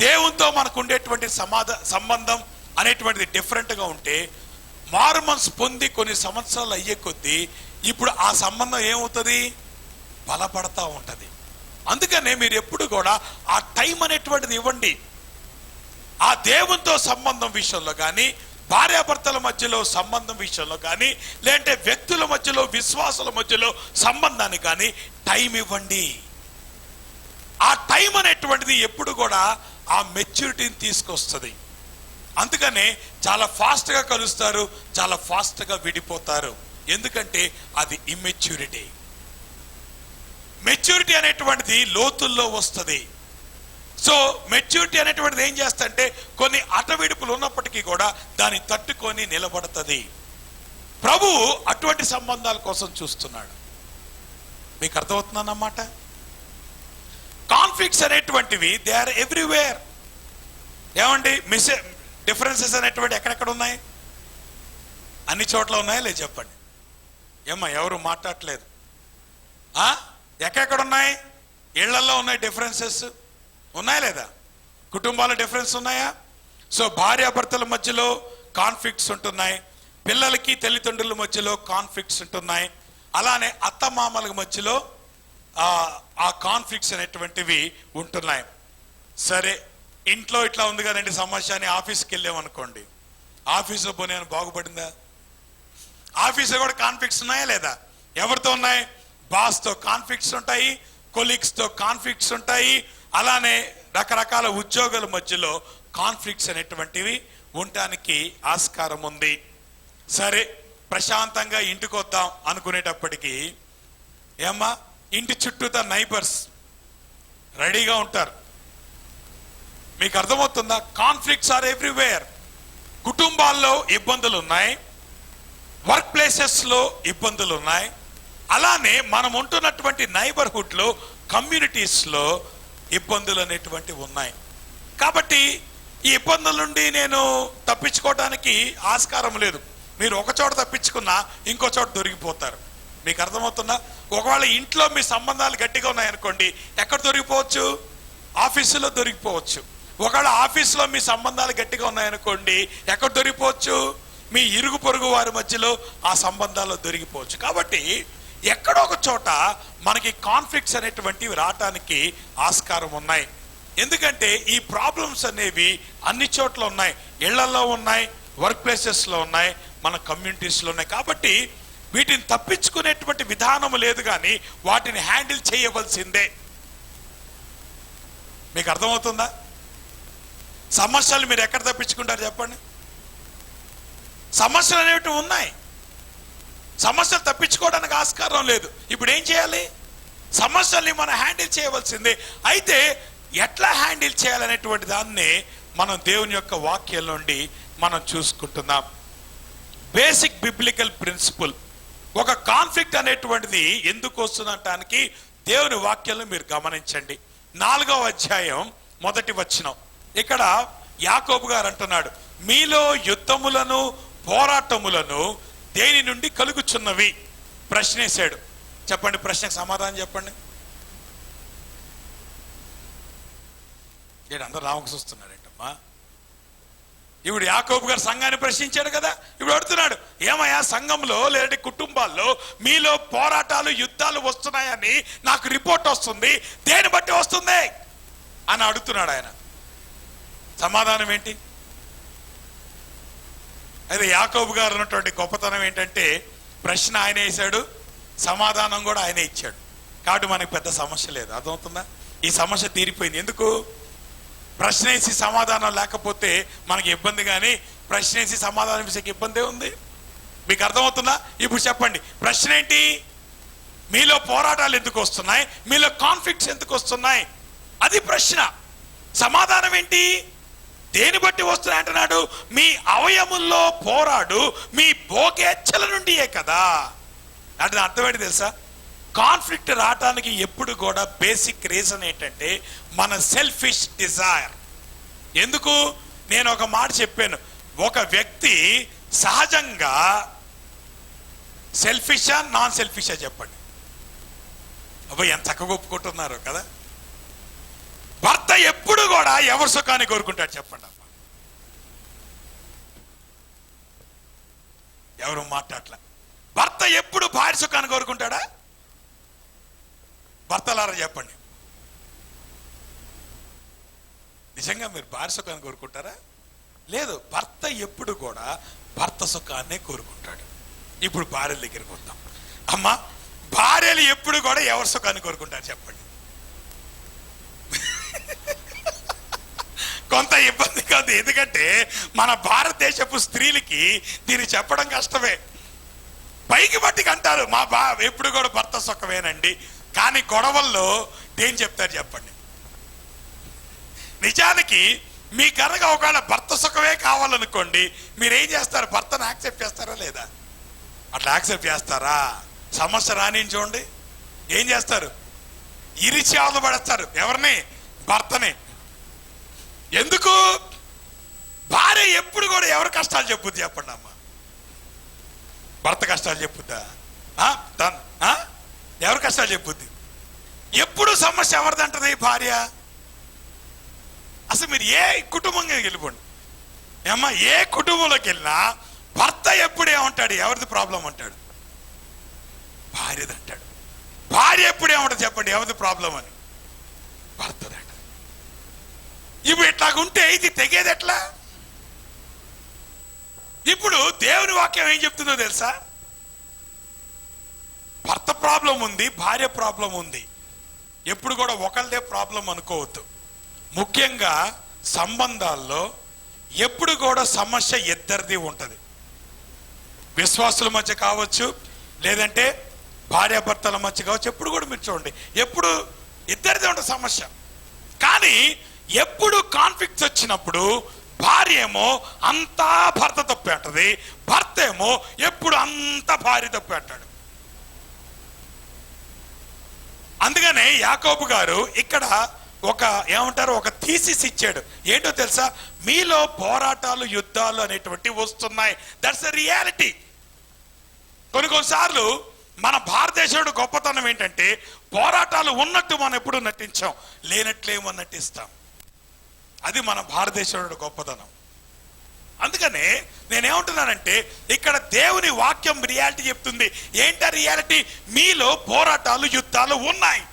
దేవునితో మనకు ఉండేటువంటి సంబంధం అనేటువంటిది డిఫరెంట్గా ఉంటే, మారు మనసు పొంది కొన్ని సంవత్సరాలు అయ్యే కొద్దీ ఇప్పుడు ఆ సంబంధం ఏమవుతుంది? బలపడతా ఉంటుంది. అందుకనే మీరు ఎప్పుడు కూడా ఆ టైం అనేటువంటిది ఇవ్వండి. ఆ దేవునితో సంబంధం విషయంలో కానీ, భార్యాభర్తల మధ్యలో సంబంధం విషయంలో కానీ, లేదంటే వ్యక్తుల మధ్యలో, విశ్వాసుల మధ్యలో సంబంధాన్ని కానీ టైం ఇవ్వండి. ఆ టైం అనేటువంటిది ఎప్పుడు కూడా ఆ మెచ్యూరిటీని తీసుకొస్తుంది. అందుకనే చాలా ఫాస్ట్గా కలుస్తారు, చాలా ఫాస్ట్గా విడిపోతారు. ఎందుకంటే అది ఇమ్మెచ్యూరిటీ. మెచ్యూరిటీ అనేటువంటిది లోతుల్లో వస్తుంది. సో మెచ్యూరిటీ అనేటువంటిది ఏం చేస్తుంటే కొన్ని అటవిడుపులు ఉన్నప్పటికీ కూడా దాన్ని తట్టుకొని నిలబడుతుంది. ప్రభువు అటువంటి సంబంధాల కోసం చూస్తున్నాడు. మీకు అర్థమవుతుందన్నమాట. కాన్ఫ్లిక్ట్స్ అనేటువంటివి దే ఆర్ ఎవ్రీవేర్. ఏమండి డిఫరెన్సెస్ అనేటువంటి ఎక్కడెక్కడ ఉన్నాయి? అన్ని చోట్ల ఉన్నాయా లేదు చెప్పండి. ఏమ్మా ఎవరు మాట్లాడలేదు? ఎక్కడెక్కడ ఉన్నాయి? ఇళ్లలో ఉన్నాయి డిఫరెన్సెస్, ఉన్నాయా లేదా? కుటుంబాల డిఫరెన్స్ ఉన్నాయా? సో భార్యాభర్తల మధ్యలో కాన్ఫ్లిక్ట్స్ ఉంటున్నాయి, పిల్లలకి తల్లిదండ్రుల మధ్యలో కాన్ఫ్లిక్ట్స్ ఉంటున్నాయి. అలానే అత్తమామల మధ్యలో ఆ కాన్ఫ్లిక్ట్స్ అనేటువంటివి ఉంటున్నాయి. సరే, ఇంట్లో ఇట్లా ఉంది కదండి సమస్య అని ఆఫీస్కి వెళ్ళామనుకోండి, ఆఫీసులో పోనీ బాగుపడిందా? ఆఫీసులో కూడా కాన్ఫ్లిక్ట్స్ ఉన్నాయా లేదా? ఎవరితో ఉన్నాయి? బాస్తో కాన్ఫ్లిక్ట్స్ ఉంటాయి, కొలీగ్స్తో కాన్ఫ్లిక్ట్స్ ఉంటాయి, అలానే రకరకాల ఉద్యోగుల మధ్యలో కాన్ఫ్లిక్ట్స్ అనేటువంటివి ఉండటానికి ఆస్కారం ఉంది. సరే, ప్రశాంతంగా ఇంటికి వద్దాం అనుకునేటప్పటికీ ఏమ్మా, ఇంటి చుట్టూతా నైబర్స్ రెడీగా ఉంటారు. మీకు అర్థమవుతుందా? Conflicts are everywhere. కుటుంబాల్లో ఇబ్బందులు ఉన్నాయి, వర్క్ ప్లేసెస్లో ఇబ్బందులు ఉన్నాయి, అలానే మనం ఉంటున్నటువంటి నైబర్హుడ్లో, కమ్యూనిటీస్లో ఇబ్బందులు అనేటువంటివి ఉన్నాయి. కాబట్టి ఈ ఇబ్బందుల నుండి నేను తప్పించుకోవడానికి ఆస్కారం లేదు. మీరు ఒక చోట తప్పించుకున్నా ఇంకో చోట దొరికిపోతారు. మీకు అర్థమవుతుందా? ఒకవేళ ఇంట్లో మీ సంబంధాలు గట్టిగా ఉన్నాయనుకోండి, ఎక్కడ దొరికిపోవచ్చు? ఆఫీసులో దొరికిపోవచ్చు. ఒకవేళ ఆఫీసులో మీ సంబంధాలు గట్టిగా ఉన్నాయనుకోండి, ఎక్కడ దొరికిపోవచ్చు? మీ ఇరుగు పొరుగు వారి మధ్యలో ఆ సంబంధాలు దొరికిపోవచ్చు. కాబట్టి ఎక్కడో ఒక చోట మనకి కాన్ఫ్లిక్ట్స్ అనేటువంటివి రావటానికి ఆస్కారం ఉన్నాయి. ఎందుకంటే ఈ ప్రాబ్లమ్స్ అనేవి అన్ని చోట్ల ఉన్నాయి. ఇళ్లలో ఉన్నాయి, వర్క్ ప్లేసెస్లో ఉన్నాయి, మన కమ్యూనిటీస్లో ఉన్నాయి. కాబట్టి వీటిని తప్పించుకునేటువంటి విధానం లేదు, కానీ వాటిని హ్యాండిల్ చేయవలసిందే. మీకు అర్థమవుతుందా? సమస్యలు మీరు ఎక్కడ తప్పించుకుంటారు చెప్పండి? సమస్యలు అనేవి ఉన్నాయి, సమస్యలు తప్పించుకోవడానికి ఆస్కారం లేదు. ఇప్పుడు ఏం చేయాలి? సమస్యల్ని మనం హ్యాండిల్ చేయవలసిందే. అయితే ఎట్లా హ్యాండిల్ చేయాలనేటువంటి దాన్ని మనం దేవుని యొక్క వాక్యం నుండి మనం చూసుకుంటున్నాం. Basic biblical principle. ఒక కాన్ఫ్లిక్ట్ అనేటువంటిది ఎందుకు వస్తుందనటానికి దేవుని వాక్యాలను మీరు గమనించండి. 4వ అధ్యాయం 1వ వచనం. ఇక్కడ యాకోబు గారు అంటున్నాడు, మీలో యుద్ధములను పోరాటములను దేని నుండి కలుగుచున్నవి? ప్రశ్నేశాడు. చెప్పండి, ప్రశ్నకు సమాధానం చెప్పండి. అందరూ రామకు చూస్తున్నాడేంటమ్మా? ఇప్పుడు యాకోబు గారు సంఘాన్ని ప్రశ్నించాడు కదా, ఇప్పుడు అడుగుతున్నాడు, ఏమయ్యా సంఘంలో లేదంటే కుటుంబాల్లో మీలో పోరాటాలు యుద్ధాలు వస్తున్నాయని నాకు రిపోర్ట్ వస్తుంది, దేని బట్టి వస్తుంది అని అడుగుతున్నాడు ఆయన. సమాధానం ఏంటి? అయితే యాకోబు గారు ఉన్నటువంటి గొప్పతనం ఏంటంటే ప్రశ్న ఆయన వేశాడు, సమాధానం కూడా ఆయన ఇచ్చాడు. కాబట్టి మనకి పెద్ద సమస్య లేదు. అర్థమవుతుందా? ఈ సమస్య తీరిపోయింది. ఎందుకు? ప్రశ్న వేసి సమాధానం లేకపోతే మనకి ఇబ్బంది, కానీ ప్రశ్న వేసి సమాధానం విషయకి ఇబ్బందే ఉంది. మీకు అర్థమవుతుందా? ఇప్పుడు చెప్పండి, ప్రశ్న ఏంటి? మీలో పోరాటాలు ఎందుకు వస్తున్నాయి, మీలో కాన్ఫ్లిక్ట్స్ ఎందుకు వస్తున్నాయి, అది ప్రశ్న. సమాధానం ఏంటి? దేని బట్టి వస్తున్నాయి అంటున్నాడు? మీ అవయముల్లో పోరాడు మీ భోగేచ్ఛల నుండియే కదా. అంటే అర్థం ఏంటి తెలుసా? కాన్ఫ్లిక్ట్ రావటానికి ఎప్పుడు కూడా బేసిక్ రీజన్ ఏంటంటే మన సెల్ఫిష్ డిజైర్. ఎందుకు? నేను ఒక మాట చెప్పాను, ఒక వ్యక్తి సహజంగా సెల్ఫిషా నాన్ సెల్ఫిషా చెప్పండి. అబ్బాయి ఎంత చక్కగా ఒప్పుకుంటున్నారు కదా. భర్త ఎప్పుడు కూడా ఎవరి సుఖాన్ని కోరుకుంటాడు చెప్పండి అమ్మా? ఎవరు మాట్లాడలే. భర్త ఎప్పుడు భార్య సుఖాన్ని కోరుకుంటాడా? భర్తలారా చెప్పండి, నిజంగా మీరు భార్య సుఖాన్ని కోరుకుంటారా? లేదు. భర్త ఎప్పుడు కూడా భర్త సుఖాన్నే కోరుకుంటాడు. ఇప్పుడు భార్యల దగ్గరికి వద్దాం. అమ్మా, భార్యలు ఎప్పుడు కూడా ఎవరి సుఖాన్ని కోరుకుంటారు చెప్పండి? కొంత ఇబ్బంది కాదు, ఎందుకంటే మన భారతదేశపు స్త్రీలకి దీన్ని చెప్పడం కష్టమే. పైకి బట్టికి అంటారు మా ఎప్పుడు కూడా భర్త సుఖమేనండి, కానీ గొడవల్లో ఏం చెప్తారు చెప్పండి? నిజానికి మీ కనుక ఒకవేళ భర్త సుఖమే కావాలనుకోండి, మీరేం చేస్తారు? భర్తను యాక్సెప్ట్ చేస్తారా లేదా? అట్లా యాక్సెప్ట్ చేస్తారా? సమస్య రానించండి, ఏం చేస్తారు? ఇరిచి ఆవదపడేస్తారు. ఎవరిని? భర్తని. ఎందుకు? భార్య ఎప్పుడు కూడా ఎవరి కష్టాలు చెప్పుద్ది చెప్పండి అమ్మ? భర్త కష్టాలు చెప్పుద్దా? ఎవరి కష్టాలు చెప్పుద్ది? ఎప్పుడు సమస్య ఎవరిదంటది? భార్య. అసలు మీరు ఏ కుటుంబంగా వెళ్ళిపోండి అమ్మా, ఏ కుటుంబంలోకి వెళ్ళినా భర్త ఎప్పుడు ఏమంటాడు? ఎవరిది ప్రాబ్లం అంటాడు? భార్యది అంటాడు. భార్య ఎప్పుడు ఏమంటాడు చెప్పండి? ఎవరిది ప్రాబ్లం అని? భర్తది అంటాడు. ఇప్పుడు ఇట్లాగుంటే ఇది తెగేది ఎట్లా? ఇప్పుడు దేవుని వాక్యం ఏం చెప్తుందో తెలుసా? భర్త ప్రాబ్లం ఉంది, భార్య ప్రాబ్లం ఉంది. ఎప్పుడు కూడా ఒకళ్ళదే ప్రాబ్లం అనుకోవద్దు. ముఖ్యంగా సంబంధాల్లో ఎప్పుడు కూడా సమస్య ఇద్దరిది ఉంటుంది. విశ్వాసుల మధ్య కావచ్చు, లేదంటే భార్యాభర్తల మధ్య కావచ్చు. ఎప్పుడు కూడా మీరు చూడండి, ఎప్పుడు ఇద్దరిది ఉంటుంది సమస్య. కానీ ఎప్పుడు కాన్ఫ్లిక్ట్స్ వచ్చినప్పుడు భార్య ఏమో అంతా భర్త తప్పు అంటది, భర్త ఏమో ఎప్పుడు అంతా భార్య తప్పు అంటాడు. అందుకనే యాకోబు గారు ఇక్కడ ఒక థీసిస్ ఇచ్చాడు. ఏంటో తెలుసా? మీలో పోరాటాలు, యుద్ధాలు అనేటువంటివి వస్తున్నాయి. That's a reality. కొన్నిసార్లు మన భారతదేశంలో గొప్పతనం ఏంటంటే పోరాటాలు ఉన్నట్టు మనం ఎప్పుడు నటించాం, లేనట్లేమో నటిస్తాం. అది మన భారతదేశంలో గొప్పతనం. అందుకనే నేనేమంటున్నానంటే ఇక్కడ దేవుని వాక్యం రియాలిటీ చెప్తుంది. ఏంటా రియాలిటీ? మీలో పోరాటాలు, యుద్ధాలు ఉన్నాయి.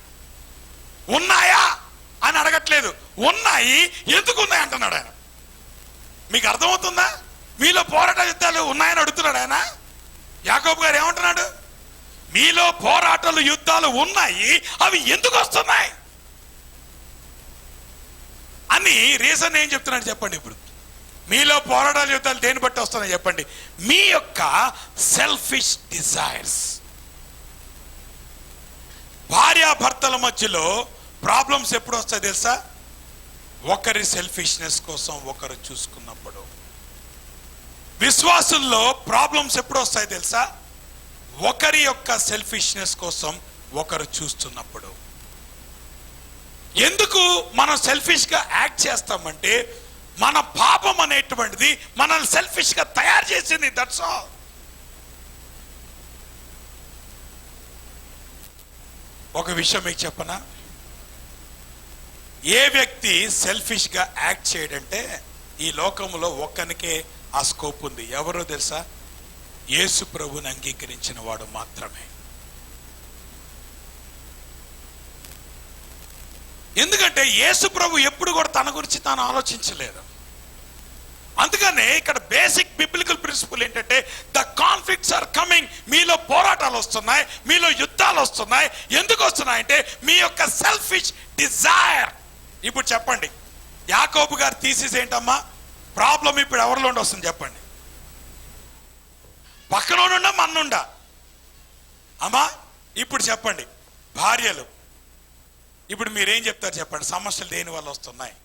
ఉన్నాయా అని అడగట్లేదు, ఉన్నాయి. ఎందుకు ఉన్నాయి అంటున్నాడు ఆయన. మీకు అర్థమవుతుందా? మీలో పోరాట యుద్ధాలు ఉన్నాయని అడుగుతున్నాడు ఆయన. యాకోబు గారు ఏమంటున్నాడు? మీలో పోరాటాలు, యుద్ధాలు ఉన్నాయి, అవి ఎందుకు వస్తున్నాయి అని రీజన్ ఏం చెప్తున్నాడు చెప్పండి. ఇప్పుడు మీలో పోరాటాలు, యుద్ధాలు దేని బట్టి వస్తున్నాయి చెప్పండి? మీ యొక్క సెల్ఫిష్ డిజైర్స్. భార్యాభర్తల మధ్యలో ప్రాబ్లమ్స్ ఎప్పుడు వస్తాయి తెలుసా? ఒకరి సెల్ఫిష్నెస్ కోసం ఒకరు చూసుకున్నప్పుడు. విశ్వాసుల్లో ప్రాబ్లమ్స్ ఎప్పుడు వస్తాయి తెలుసా? ఒకరి యొక్క సెల్ఫిష్నెస్ కోసం ఒకరు చూస్తున్నప్పుడు. ఎందుకు మనం సెల్ఫిష్ గా యాక్ట్ చేస్తామంటే మన పాపం అనేటువంటిది మనల్ని సెల్ఫిష్ గా తయారు చేసింది. That's all. ఒక విషయం మీకు చెప్పనా? ఏ వ్యక్తి సెల్ఫిష్ గా యాక్ట్ చేయడంటే ఈ లోకంలో ఒక్కనికే ఆ స్కోప్ ఉంది. ఎవరో తెలుసా? యేసు ప్రభుని అంగీకరించిన వాడు మాత్రమే. ఎందుకంటే యేసు ప్రభు ఎప్పుడు కూడా తన గురించి తాను ఆలోచించలేదు. అందుకనే ఇక్కడ బేసిక్ బిబ్లికల్ ప్రిన్సిపల్ ఏంటంటే ద కాన్ఫ్లిక్ట్స్ ఆర్ కమింగ్. మీలో పోరాటాలు వస్తున్నాయి, మీలో యుద్ధాలు వస్తున్నాయి. ఎందుకు వస్తున్నాయంటే మీ యొక్క సెల్ఫిష్ డిజైర్. ఇప్పుడు చెప్పండి, యాకోబు గారు థీసిస్ ఏంటమ్మా? ప్రాబ్లం ఇప్పుడు ఎవరిలో వస్తుంది చెప్పండి? పక్కనోడుండా మన్నుండా? అమ్మా ఇప్పుడు చెప్పండి, భార్యలు ఇప్పుడు మీరేం చెప్తారు చెప్పండి? సమస్యలు దేని వల్ల వస్తున్నాయి?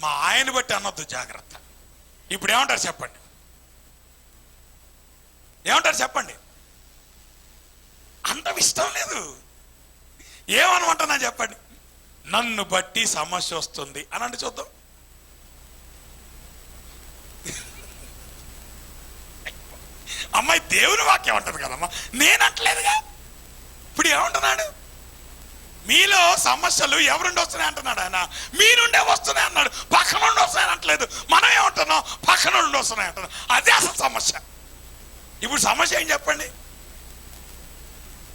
మా ఆయన బట్టి అనొద్దు, జాగ్రత్త. ఇప్పుడు ఏమంటారు చెప్పండి? ఏమంటారు చెప్పండి? అంత ఇష్టం లేదు. ఏమనమంటున్నా చెప్పండి? నన్ను బట్టి సమస్య వస్తుంది అని అంటే చూద్దాం. అమ్మాయి దేవుని వాక్యం అంటది కదమ్మా, నేనంటలేదుగా. ఇప్పుడు ఏమంటున్నాడు? మీలో సమస్యలు ఎవరుండి వస్తున్నాయి అంటున్నాడు ఆయన. మీ నుండే వస్తున్నాయి అన్నాడు, పక్క నుండి వస్తున్నాయి అంటలేదు. మనం ఏమంటున్నాం? పక్క నుండి వస్తున్నాయి అంటున్నాం. అదే అసలు సమస్య. ఇప్పుడు సమస్య ఏం చెప్పండి?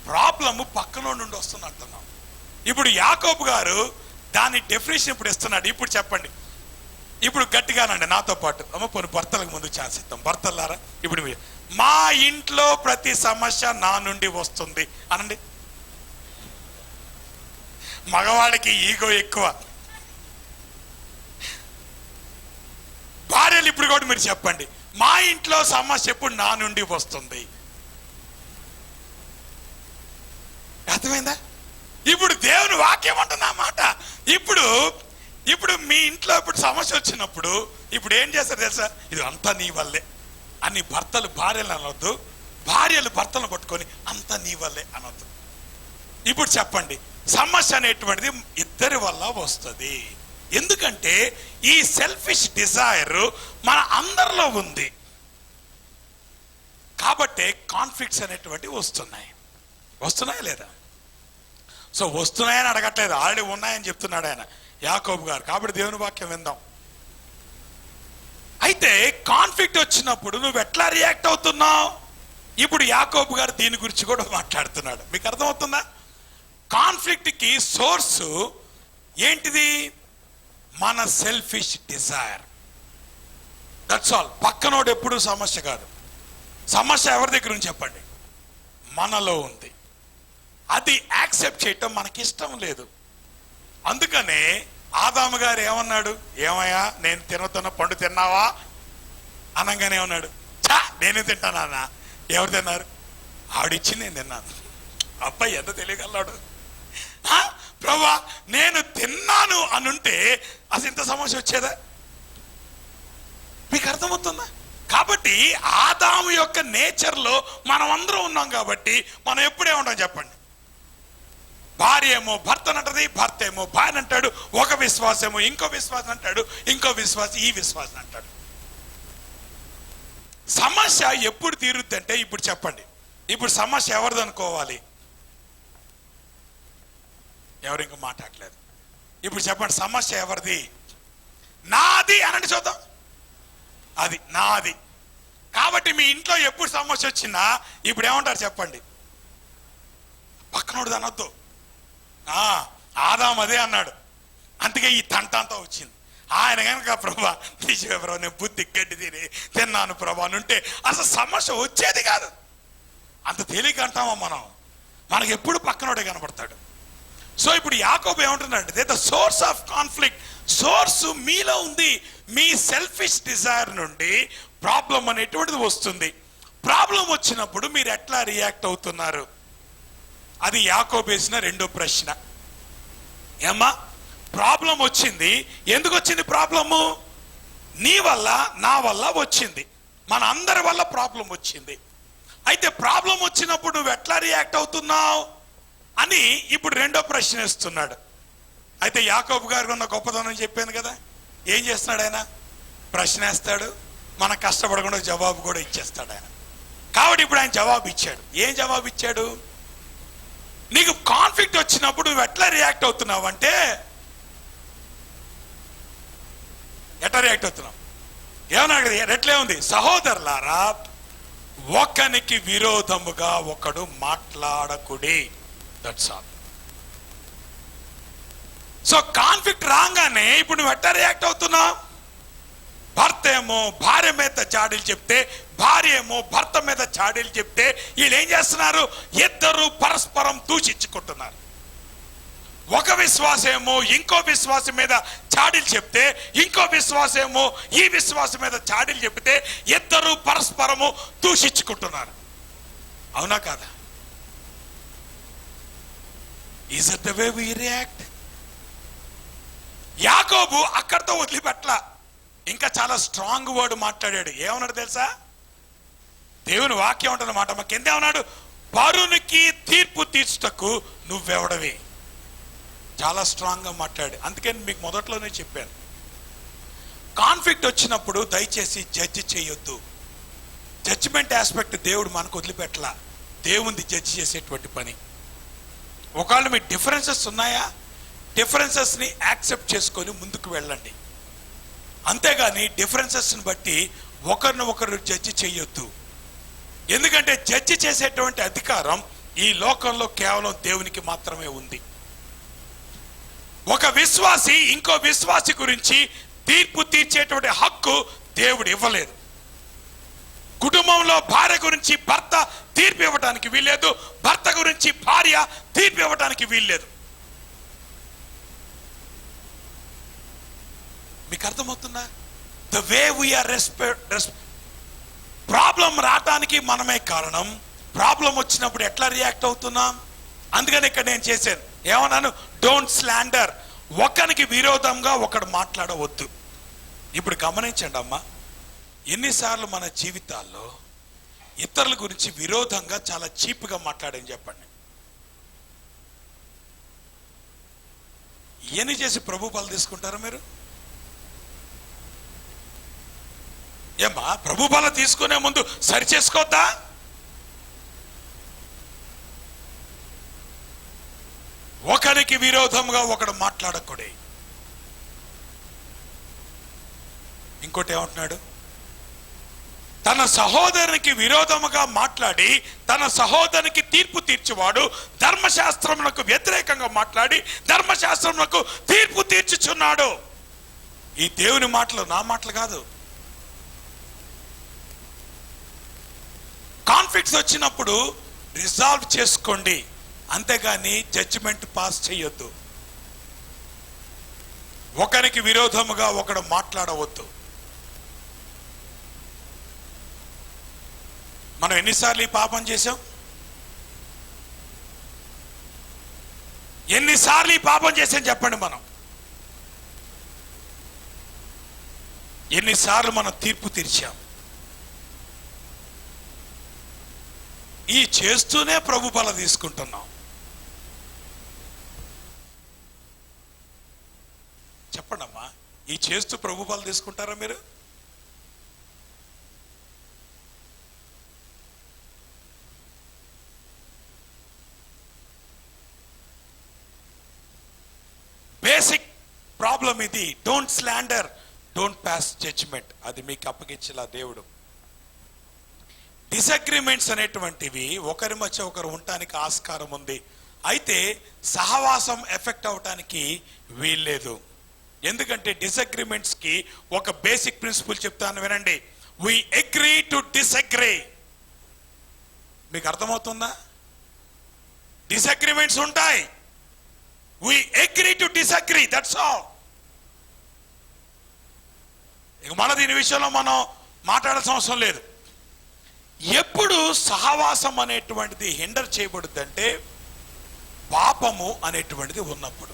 ప్రాబ్లము పక్క నుండి వస్తుంది అంటున్నాం. ఇప్పుడు యాకోబు గారు దాని డెఫినేషన్ ఇప్పుడు ఇస్తున్నాడు. ఇప్పుడు చెప్పండి, ఇప్పుడు గట్టిగానండి నాతో పాటు. అమ్మ పోనీ భర్తలకు ముందు ఛాన్స్ ఇద్దాం. భర్తలారా ఇప్పుడు మా ఇంట్లో ప్రతి సమస్య నా నుండి వస్తుంది అనండి. మగవాడికి ఈగో ఎక్కువ. భార్యలు ఇప్పుడు కూడా మీరు చెప్పండి, మా ఇంట్లో సమస్య ఎప్పుడు నా నుండి వస్తుంది. అర్థమైందా? ఇప్పుడు దేవుని వాక్యం అంటున్నా మాట. ఇప్పుడు మీ ఇంట్లో ఇప్పుడు సమస్య వచ్చినప్పుడు ఇప్పుడు ఏం చేస్తారు తెలుసా? ఇది అంతా నీ వల్లే అని భర్తలు భార్యలు అనొద్దు, భార్యలు భర్తలను పట్టుకొని అంతా నీ వల్లే అనొద్దు. ఇప్పుడు చెప్పండి, సమస్య అనేటువంటిది ఇద్దరి వల్ల వస్తుంది. ఎందుకంటే ఈ సెల్ఫిష్ డిజైర్ మన అందరిలో ఉంది కాబట్టి కాన్ఫ్లిక్ట్స్ అనేటువంటివి వస్తున్నాయా లేదా? సో వస్తున్నాయని అడగట్లేదు, ఆల్రెడీ ఉన్నాయని చెప్తున్నాడు ఆయన యాకోబు గారు. కాబట్టి దేవుని వాక్యం విందాం. అయితే కాన్ఫ్లిక్ట్ వచ్చినప్పుడు నువ్వు ఎట్లా రియాక్ట్ అవుతున్నావు? ఇప్పుడు యాకోబు గారు దీని గురించి కూడా మాట్లాడుతున్నాడు. మీకు అర్థమవుతుందా? కాన్ఫ్లిక్ట్ కి సోర్స్ ఏంటిది? మన సెల్ఫిష్ డిజైర్. That's all. పక్కనోడు ఎప్పుడు సమస్య కాదు. సమస్య ఎవరి దగ్గర ఉంది చెప్పండి? మనలో ఉంది. అది యాక్సెప్ట్ చేయటం మనకి ఇష్టం లేదు. అందుకనే ఆదాము గారు ఏమన్నాడు? ఏమయ్యా, నేను తినతున్న పండు తిన్నావా అనగానే ఏమన్నాడు? చా, నేనే తింటానా? ఎవరు తిన్నారు? ఆవిడిచ్చి నేను తిన్నాను. అబ్బాయి ఎంత తెలియగలడు. ప్రభా, నేను తిన్నాను అనుంటే అసలు ఇంత సమస్య వచ్చేదా? మీకు అర్థమవుతుందా? కాబట్టి ఆదాము యొక్క నేచర్లో మనం అందరం ఉన్నాం. కాబట్టి మనం ఎప్పుడే ఉంటాం చెప్పండి? భార్య ఏమో భర్తను అంటది, భర్త ఏమో భార్య అంటాడు, ఒక విశ్వాసమో ఇంకో విశ్వాసం అంటాడు, ఇంకో విశ్వాసం ఈ విశ్వాసం అంటాడు. సమస్య ఎప్పుడు తీరుద్ది అంటే ఇప్పుడు చెప్పండి. ఇప్పుడు సమస్య ఎవరిది అనుకోవాలి? ఎవరు ఇంకా మాట్లాడలేదు. ఇప్పుడు చెప్పండి, సమస్య ఎవరిది? నాది అనండి చూద్దాం. అది నాది. కాబట్టి మీ ఇంట్లో ఎప్పుడు సమస్య వచ్చినా ఇప్పుడు ఏమంటారు చెప్పండి? పక్కనోడు అనొద్దు. ఆదాం అదే అన్నాడు, అందుకే ఈ తంట అంతా వచ్చింది. ఆయన కనుక ప్రభా నిజమే ప్రభా, నేను బుద్ధి గడ్డి తిన్నాను ప్రభా అనుంటే అసలు సమస్య వచ్చేది కాదు. అంత తేలిక అంటామా మనం? మనకు ఎప్పుడు పక్కనోడే కనబడతాడు. సో ఇప్పుడు యాకోబు ఏమంటున్నాడు? The source of conflict, source మీలో ఉంది. మీ సెల్ఫిష్ డిజైర్ నుండి ప్రాబ్లం అనేటువంటిది వస్తుంది. ప్రాబ్లం వచ్చినప్పుడు మీరు ఎట్లా రియాక్ట్ అవుతున్నారు? అది యాకోబు వేసిన రెండో ప్రశ్న. ఏమ్మా, ప్రాబ్లం వచ్చింది. ఎందుకు వచ్చింది ప్రాబ్లము? నీ వల్ల, నా వల్ల వచ్చింది. మన అందరి వల్ల ప్రాబ్లం వచ్చింది. అయితే ప్రాబ్లం వచ్చినప్పుడు నువ్వు ఎట్లా రియాక్ట్ అవుతున్నావు అని ఇప్పుడు రెండో ప్రశ్న ఇస్తున్నాడు. అయితే యాకోబు గారికి ఉన్న గొప్పతనం చెప్పాను కదా. ఏం చేస్తున్నాడు ఆయన? ప్రశ్న వేస్తాడు, మన కష్టపడకుండా జవాబు కూడా ఇచ్చేస్తాడు ఆయన. కాబట్టి ఇప్పుడు ఆయన జవాబు ఇచ్చాడు. ఏం జవాబు ఇచ్చాడు? నీకు కాన్ఫ్లిక్ట్ వచ్చినప్పుడు నువ్వు ఎట్లా రియాక్ట్ అవుతున్నావు అంటే, ఎట్లా రియాక్ట్ అవుతున్నావు? ఏమన్నా ఎట్లే ఉంది? సహోదరులారా, ఒకనికి విరోధముగా ఒకడు మాట్లాడకుడి. That's all. సో కాన్ఫ్లిక్ట్ రాగానే ఇప్పుడు నువ్వు ఎట్లా రియాక్ట్ అవుతున్నావు? భర్త ఏమో భార్య మీద చాడీలు చెప్తే, భార్య ఏమో భర్త మీద చాడీలు చెప్తే వీళ్ళు ఏం చేస్తున్నారు? ఇద్దరు పరస్పరం దూషించుకుంటున్నారు. ఒక విశ్వాసమేమో ఇంకో విశ్వాసం మీద చాడీలు చెప్తే, ఇంకో విశ్వాసమేమో ఈ విశ్వాసం మీద చాడీలు చెప్తే ఇద్దరు పరస్పరము దూషించుకుంటున్నారు. అవునా కాదా? Is it the way we react? యాకోబు అక్కడితో వదిలిపెట్ల, ఇంకా చాలా స్ట్రాంగ్ వర్డ్ మాట్లాడాడు. ఏమన్నాడు తెలుసా? దేవుని వాక్యం ఉంటుందన్నమాట. మాకు ఎంతేమన్నాడు? పరునికి తీర్పు తీర్చుటకు నువ్వెవడవి. చాలా స్ట్రాంగ్ గా మాట్లాడు. అందుకని మీకు మొదట్లోనే చెప్పాను, కాన్ఫ్లిక్ట్ వచ్చినప్పుడు దయచేసి జడ్జి చేయొద్దు. జడ్జిమెంట్ ఆస్పెక్ట్ దేవుడు మనకు వదిలిపెట్టలా. దేవుని జడ్జి చేసేటువంటి పని. ఒకవేళ మీ డిఫరెన్సెస్ ఉన్నాయా, డిఫరెన్సెస్ ని యాక్సెప్ట్ చేసుకొని ముందుకు వెళ్ళండి. అంతేగాని డిఫరెన్సెస్ ని బట్టి ఒకరిని ఒకరు జడ్జి చేయొద్దు. ఎందుకంటే జడ్జి చేసేటువంటి అధికారం ఈ లోకంలో కేవలం దేవునికి మాత్రమే ఉంది. ఒక విశ్వాసి ఇంకో విశ్వాసి గురించి తీర్పు తీర్చేటువంటి హక్కు దేవుడు ఇవ్వలేదు. కుటుంబంలో భార్య గురించి భర్త తీర్పు ఇవ్వడానికి వీల్లేదు, భర్త గురించి భార్య తీర్పు ఇవ్వడానికి వీల్లేదు. మీకు అర్థమవుతుందా? ద వే వీఆర్ ప్రాబ్లం రావటానికి మనమే కారణం. ప్రాబ్లం వచ్చినప్పుడు ఎట్లా రియాక్ట్ అవుతున్నాం? అందుకని ఇక్కడ నేను చేశాను, ఏమన్నాను? Don't slander. ఒకరికి విరోధంగా ఒకడు మాట్లాడవద్దు. ఇప్పుడు గమనించండి అమ్మా, ఎన్నిసార్లు మన జీవితాల్లో ఇతరుల గురించి విరోధంగా చాలా చీప్గా మాట్లాడని చెప్పండి. ఇవన్నీ చేసి ప్రభు బలు తీసుకుంటారా మీరు? ఏమ్మా, ప్రభు బల తీసుకునే ముందు సరి చేసుకోద్దా? ఒకరికి విరోధంగా ఒకడు మాట్లాడకూడే. ఇంకోటి ఏమంటున్నాడు? తన సహోదరునికి విరోధముగా మాట్లాడి తన సహోదరునికి తీర్పు తీర్చువాడు ధర్మశాస్త్రమునకు వ్యతిరేకంగా మాట్లాడి ధర్మశాస్త్రమునకు తీర్పు తీర్చుచున్నాడు. ఈ దేవుని మాటలు నా మాటలు కాదు. కాన్ఫ్లిక్ట్స్ వచ్చినప్పుడు రిజాల్వ్ చేసుకోండి, అంతేగాని జడ్జిమెంట్ పాస్ చేయొద్దు. ఒకరికి విరోధముగా ఒకడు మాట్లాడవద్దు. మనం ఎన్నిసార్లు ఈ పాపం చేశాం? ఎన్నిసార్లు ఈ పాపం చేసాం చెప్పండి. మనం ఎన్నిసార్లు మనం తీర్పు తీర్చాం? ఈ చేస్తూనే ప్రభు బల తీసుకుంటున్నాం. చెప్పండమ్మా, ఈ చేస్తూ ప్రభు బల తీసుకుంటారా మీరు? బేసిక్ ప్రాబ్లం ఇది. Don't slander, don't pass judgement. అది మీకు అప్పగించేలా దేవుడు. డిసగ్రిమెంట్స్ అనేటువంటివి ఒకరి మధ్య ఒకరు ఉండటానికి ఆస్కారం ఉంది, అయితే సహవాసం ఎఫెక్ట్ అవటానికి వీల్లేదు. ఎందుకంటే డిసగ్రిమెంట్స్ కి ఒక బేసిక్ ప్రిన్సిపల్ చెప్తాను వినండి. We agree to disagree. మీకు అర్థమవుతుందా? డిసగ్రిమెంట్స్ ఉంటాయి, we agree to disagree, that's all. ఇక మన దీని విషయంలో మనం మాట్లాడాల్సిన అవసరం లేదు. ఎప్పుడు సహవాసం అనేటువంటిది హిండర్ చేయబడుద్దంటే పాపము అనేటువంటిది ఉన్నప్పుడు.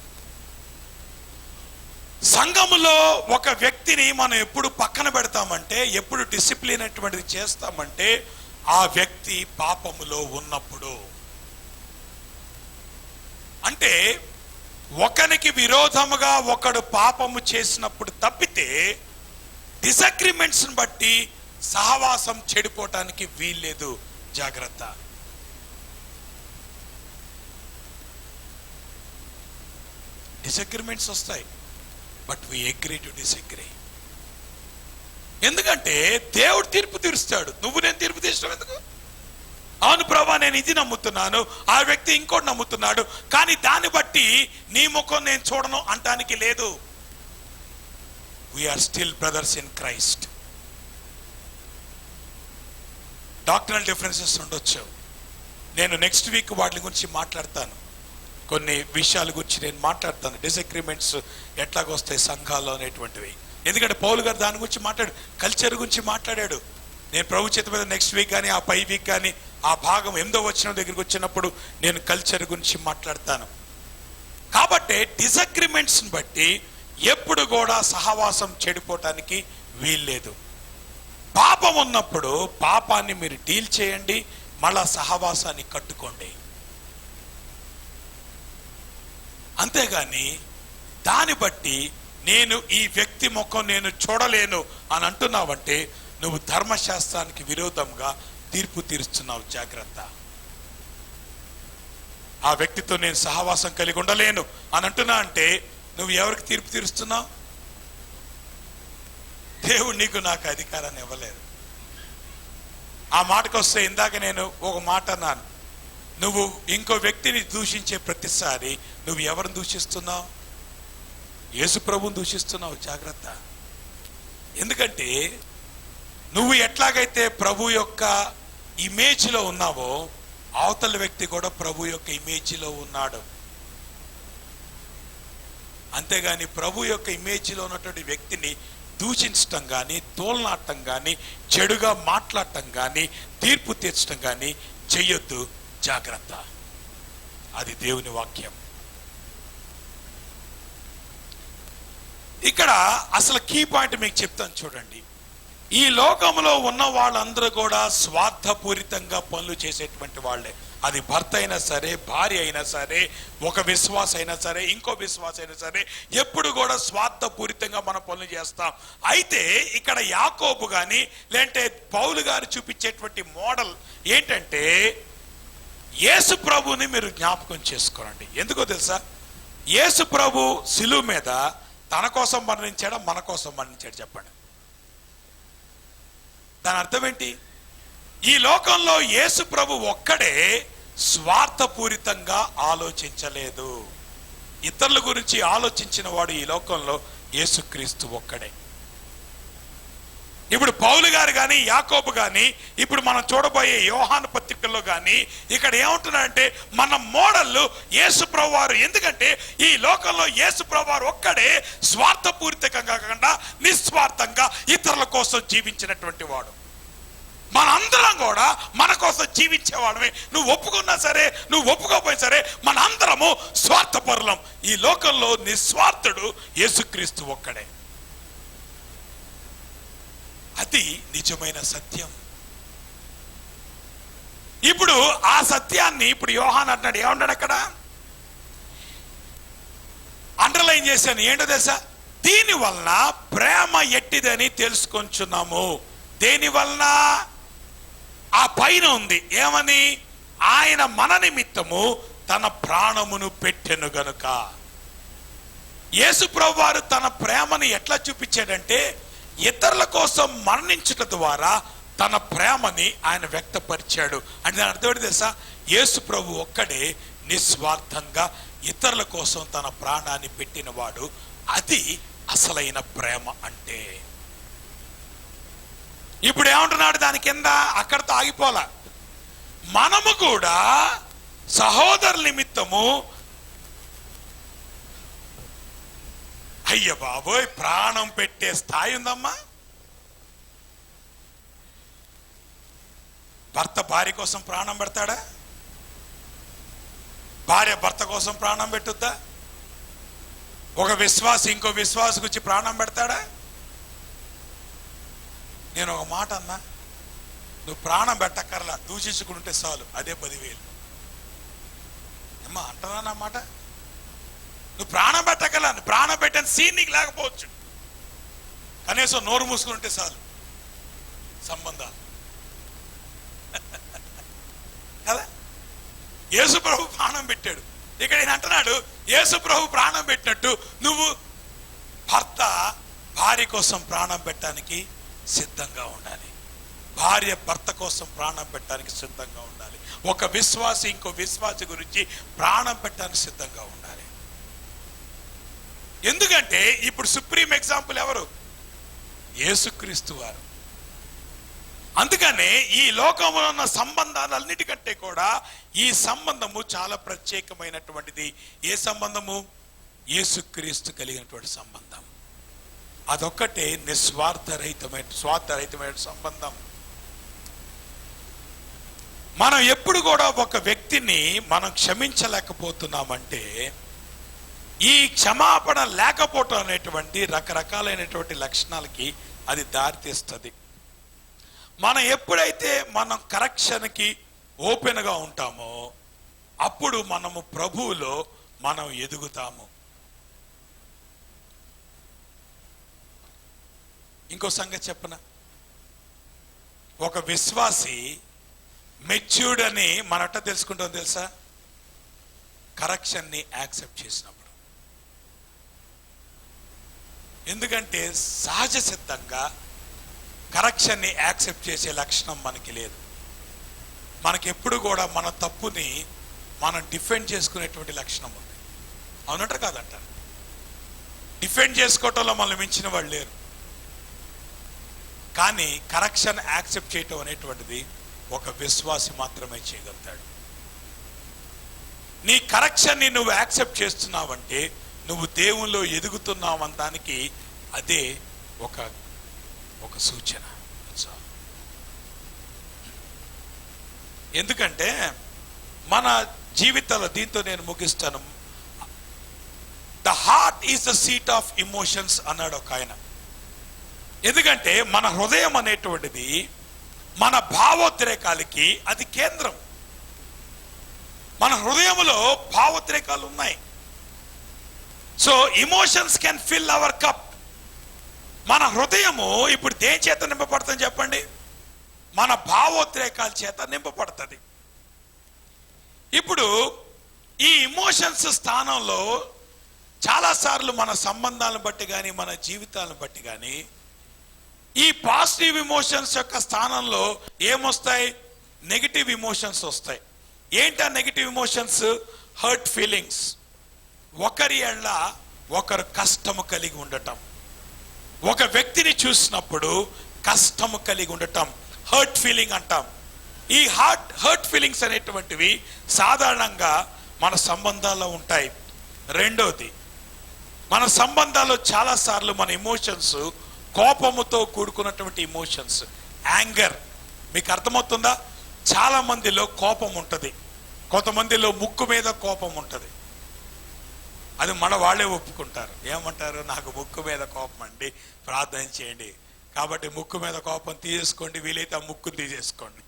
సంఘములో ఒక వ్యక్తిని మనం ఎప్పుడు పక్కన పెడతామంటే, ఎప్పుడు డిసిప్లిన్ అనేటువంటిది చేస్తామంటే ఆ వ్యక్తి పాపములో ఉన్నప్పుడు. అంటే ఒకరికి విరోధముగా ఒకడు పాపము చేసినప్పుడు తప్పితే డిసగ్రిమెంట్స్ బట్టి సహవాసం చెడిపోవటానికి వీల్లేదు. జాగ్రత్త. డిసగ్రిమెంట్స్ వస్తాయి, but we agree to disagree. ఎందుకంటే దేవుడు తీర్పు తీరుస్తాడు. నువ్వు నేను తీర్పు తీర్చడం ఎందుకు? అవును ప్రభా, నేను ఇది నమ్ముతున్నాను, ఆ వ్యక్తి ఇంకోటి నమ్ముతున్నాడు, కానీ దాన్ని బట్టి నీ ముఖం నేను చూడను అంటానికి లేదు. We are still brothers in Christ. Doctrinal differences ఉండొచ్చు. నేను నెక్స్ట్ వీక్ వాటి గురించి మాట్లాడతాను. కొన్ని విషయాల గురించి నేను మాట్లాడతాను. డిసగ్రిమెంట్స్ ఎట్లాగొస్తాయి సంఘాల్లో అనేటువంటివి. ఎందుకంటే పౌలు గారు దాని గురించి కల్చర్ గురించి మాట్లాడాడు. నేను ప్రభు చేత మీద నెక్స్ట్ వీక్ కానీ ఆ పై వీక్ కానీ ఆ భాగం 8వ వచనం దగ్గరికి వచ్చినప్పుడు నేను కల్చర్ గురించి మాట్లాడతాను. కాబట్టి డిసగ్రిమెంట్స్ బట్టి ఎప్పుడు కూడా సహవాసం చెడిపోవటానికి వీల్లేదు. పాపం ఉన్నప్పుడు పాపాన్ని మీరు డీల్ చేయండి, మళ్ళా సహవాసాన్ని కట్టుకోండి. అంతేగాని దాన్ని బట్టి నేను ఈ వ్యక్తి ముఖం నేను చూడలేను అని అంటున్నావంటే నువ్వు ధర్మశాస్త్రానికి విరోధంగా తీర్పు తీరుస్తున్నావు. జాగ్రత్త. ఆ వ్యక్తితో నేను సహవాసం కలిగి ఉండలేను అని అంటున్నా అంటే నువ్వు ఎవరికి తీర్పు తీరుస్తున్నావు? దేవుడు నీకు నాకు అధికారాన్ని ఇవ్వలేదు. ఆ మాటకు వస్తే ఇందాక నేను ఒక మాట అన్నాను, నువ్వు ఇంకో వ్యక్తిని దూషించే ప్రతిసారి నువ్వు ఎవరిని దూషిస్తున్నావు? యేసు ప్రభువుని దూషిస్తున్నావు. జాగ్రత్త. ఎందుకంటే నువ్వు ఎట్లాగైతే ప్రభు యొక్క ఇమేజ్లో ఉన్నావో అవతల వ్యక్తి కూడా ప్రభు యొక్క ఇమేజ్లో ఉన్నాడు. అంతేగాని ప్రభు యొక్క ఇమేజ్లో ఉన్నటువంటి వ్యక్తిని దూషించటం కానీ, తోలనాటం కానీ, చెడుగా మాట్లాడటం కానీ, తీర్పు తీర్చడం కానీ చెయ్యొద్దు. జాగ్రత్త. అది దేవుని వాక్యం. ఇక్కడ అసలు కీ పాయింట్ మీకు చెప్తాను చూడండి. ఈ లోకంలో ఉన్న వాళ్ళందరూ కూడా స్వార్థపూరితంగా పనులు చేసేటువంటి వాళ్ళే. అది భర్త అయినా సరే, భార్య అయినా సరే, ఒక విశ్వాస అయినా సరే, ఇంకో విశ్వాస అయినా సరే, ఎప్పుడు కూడా స్వార్థపూరితంగా మనం పనులు చేస్తాం. అయితే ఇక్కడ యాకోబు కానీ లేదంటే పౌలు గారు చూపించేటువంటి మోడల్ ఏంటంటే యేసు ప్రభుని మీరు జ్ఞాపకం చేసుకోనండి. ఎందుకో తెలుసా? యేసు ప్రభు సిలువ మీద తన కోసం మరణించాడా, మన కోసం మరణించాడు? చెప్పండి. దాని అర్థం ఏంటి? ఈ లోకంలో యేసు ప్రభు ఒక్కడే స్వార్థపూరితంగా ఆలోచించలేదు. ఇతరుల గురించి ఆలోచించిన వాడు ఈ లోకంలో యేసుక్రీస్తు ఒక్కడే. ఇప్పుడు పౌలు గారు కానీ యాకోబు కానీ ఇప్పుడు మనం చూడబోయే యోహాను పత్రికల్లో కానీ ఇక్కడ ఏమంటున్నారంటే మన మోడళ్ళు యేసు ప్రభు వారు. ఎందుకంటే ఈ లోకంలో యేసు ప్రభు వారు ఒక్కడే స్వార్థపూరితంగా కాకుండా నిస్వార్థంగా ఇతరుల కోసం జీవించినటువంటి వాడు. మనందరం కూడా మన కోసం జీవించేవాడమే. నువ్వు ఒప్పుకున్నా సరే, నువ్వు ఒప్పుకోపోయినా సరే, మన అందరము స్వార్థపరులం. ఈ లోకంలో నిస్వార్థుడు యేసుక్రీస్తు ఒక్కడే. అది నిజమైన సత్యం. ఇప్పుడు ఆ సత్యాన్ని ఇప్పుడు యోహాన్ అంటున్నాడు. ఏమన్నాడు అక్కడ? అండర్లైన్ చేశాను. ఏంటో తెలుసా? దీని వలన ప్రేమ ఎట్టిదని తెలుసుకొంచున్నాము. దేని వలన? ఆ పైన ఉంది ఏమని? ఆయన మన నిమిత్తము తన ప్రాణమును పెట్టెను గనుక. యేసు ప్రభు వారు తన ప్రేమని ఎట్లా చూపించాడంటే ఇతరుల కోసం మరణించుట ద్వారా తన ప్రేమని ఆయన వ్యక్తపరిచాడు. అంటే దాని అర్థం ఏంటి తెలుసా? యేసు ప్రభు ఒక్కడే నిస్వార్థంగా ఇతరుల కోసం తన ప్రాణాన్ని పెట్టినవాడు. అది అసలైన ప్రేమ అంటే. ఇప్పుడు ఏమంటున్నాడు దాని కింద? అక్కడితో ఆగిపోలా. మనము కూడా సహోదరుల నిమిత్తము, అయ్య బాబోయ్, ప్రాణం పెట్టే స్థాయి ఉందమ్మా. భర్త భార్య కోసం ప్రాణం పెడతాడా? భార్య భర్త కోసం ప్రాణం పెట్టుద్దా? ఒక విశ్వాసి ఇంకో విశ్వాసి గురించి ప్రాణం పెడతాడా? నేను ఒక మాట అన్నా, నువ్వు ప్రాణం పెట్టక్కర్లా, దూషించుకుంటే చాలు, అదే 10,000. అమ్మా అంటున్నా నా మాట? నువ్వు ప్రాణం పెట్టగల, ప్రాణం పెట్టని సీన్ నీకు లేకపోవచ్చు, కనీసం నోరు మూసుకుంటే చాలు సంబంధాలు కదా. యేసు ప్రభు ప్రాణం పెట్టాడు. ఇక్కడ ఈయన అంటున్నాడు యేసు ప్రభు ప్రాణం పెట్టినట్టు నువ్వు భర్త భార్య కోసం ప్రాణం పెట్టడానికి సిద్ధంగా ఉండాలి. భార్య భర్త కోసం ప్రాణం పెట్టడానికి సిద్ధంగా ఉండాలి. ఒక విశ్వాసి ఇంకో విశ్వాసి గురించి ప్రాణం పెట్టడానికి సిద్ధంగా ఉండాలి. ఎందుకంటే ఇప్పుడు సుప్రీం ఎగ్జాంపుల్ ఎవరు? యేసుక్రీస్తు వారు. అందుకనే ఈ లోకంలో ఉన్న సంబంధాలన్నిటికంటే కూడా ఈ సంబంధము చాలా ప్రత్యేకమైనటువంటిది. ఏ సంబంధము? యేసుక్రీస్తు కలిగినటువంటి సంబంధం. అదొక్కటే స్వార్థరహితమైన సంబంధం. మనం ఎప్పుడు కూడా ఒక వ్యక్తిని మనం క్షమించలేకపోతున్నామంటే ఈ క్షమాపణ లేకపోవటం అనేటువంటి రకరకాలైనటువంటి లక్షణాలకి అది దారితీస్తుంది. మనం ఎప్పుడైతే మనం కరెక్షన్కి ఓపెన్గా ఉంటామో అప్పుడు మనము ప్రభువులో మనం ఎదుగుతాము. ఇంకో సంగతి చెప్పనా? ఒక విశ్వాసి మెచ్యూర్డ్ అని మనట తెలుసుకుంటాం తెలుసా? కరెక్షన్ని యాక్సెప్ట్ చేసినప్పుడు. ఎందుకంటే సహజ సిద్ధంగా కరెక్షన్ని యాక్సెప్ట్ చేసే లక్షణం మనకి లేదు. మనకి ఎప్పుడు కూడా మన తప్పుని మనం డిఫెండ్ చేసుకునేటువంటి లక్షణం ఉంది. అవునంటారు కాదంటారు? డిఫెండ్ చేసుకోవటంలో మనల్ని మించిన వాళ్ళు లేరు. కానీ కరెక్షన్ యాక్సెప్ట్ చేయటం అనేటువంటిది ఒక విశ్వాసి మాత్రమే చేయగలుగుతాడు. నీ కరెక్షన్ని నువ్వు యాక్సెప్ట్ చేస్తున్నావంటే నువ్వు దేవునిలో ఎదుగుతున్నావనడానికి అదే ఒక సూచన. ఎందుకంటే మన జీవితాల్లో, దీంతో నేను ముగిస్తాను, the heart is the seat of emotions అన్నాడు ఒక ఆయన. ఎందుకంటే మన హృదయం అనేటువంటిది మన భావోద్రేకాలకి అది కేంద్రం. మన హృదయంలో భావోద్రేకాలు ఉన్నాయి. So emotions can fill hour cup. మన హృదయము ఇప్పుడు దేని చేత నింపబడుతుంది చెప్పండి? మన భావోద్రేకాల చేత నింపబడుతుంది. ఇప్పుడు ఈ ఇమోషన్స్ స్థానంలో చాలాసార్లు మన సంబంధాలను బట్టి కానీ మన జీవితాలను బట్టి కానీ ఈ పాజిటివ్ ఇమోషన్స్ యొక్క స్థానంలో ఏమొస్తాయి? నెగిటివ్ ఇమోషన్స్ వస్తాయి. ఏంటా నెగిటివ్ ఇమోషన్స్? హర్ట్ ఫీలింగ్స్, ఒకరి ఎళ్ళ ఒకరు కష్టము కలిగి ఉండటం, ఒక వ్యక్తిని చూసినప్పుడు కష్టము కలిగి ఉండటం హర్ట్ ఫీలింగ్ అంటాం. ఈ హర్ట్ ఫీలింగ్స్ అనేటువంటివి సాధారణంగా మన సంబంధాల్లో ఉంటాయి. రెండోది, మన సంబంధాల్లో చాలాసార్లు మన ఎమోషన్స్ కోపముతో కూడుకున్నటువంటి ఎమోషన్స్. యాంగర్, మీకు అర్థమవుతుందా? చాలా మందిలో కోపం ఉంటుంది, కొంతమందిలో ముక్కు మీద కోపం ఉంటుంది. అది మన వాళ్ళే ఒప్పుకుంటారు. ఏమంటారు? నాకు ముక్కు మీద కోపం అండి, ప్రార్థన చేయండి. కాబట్టి ముక్కు మీద కోపం తీసేసుకోండి, వీలైతే ఆ ముక్కు తీసేసుకోండి.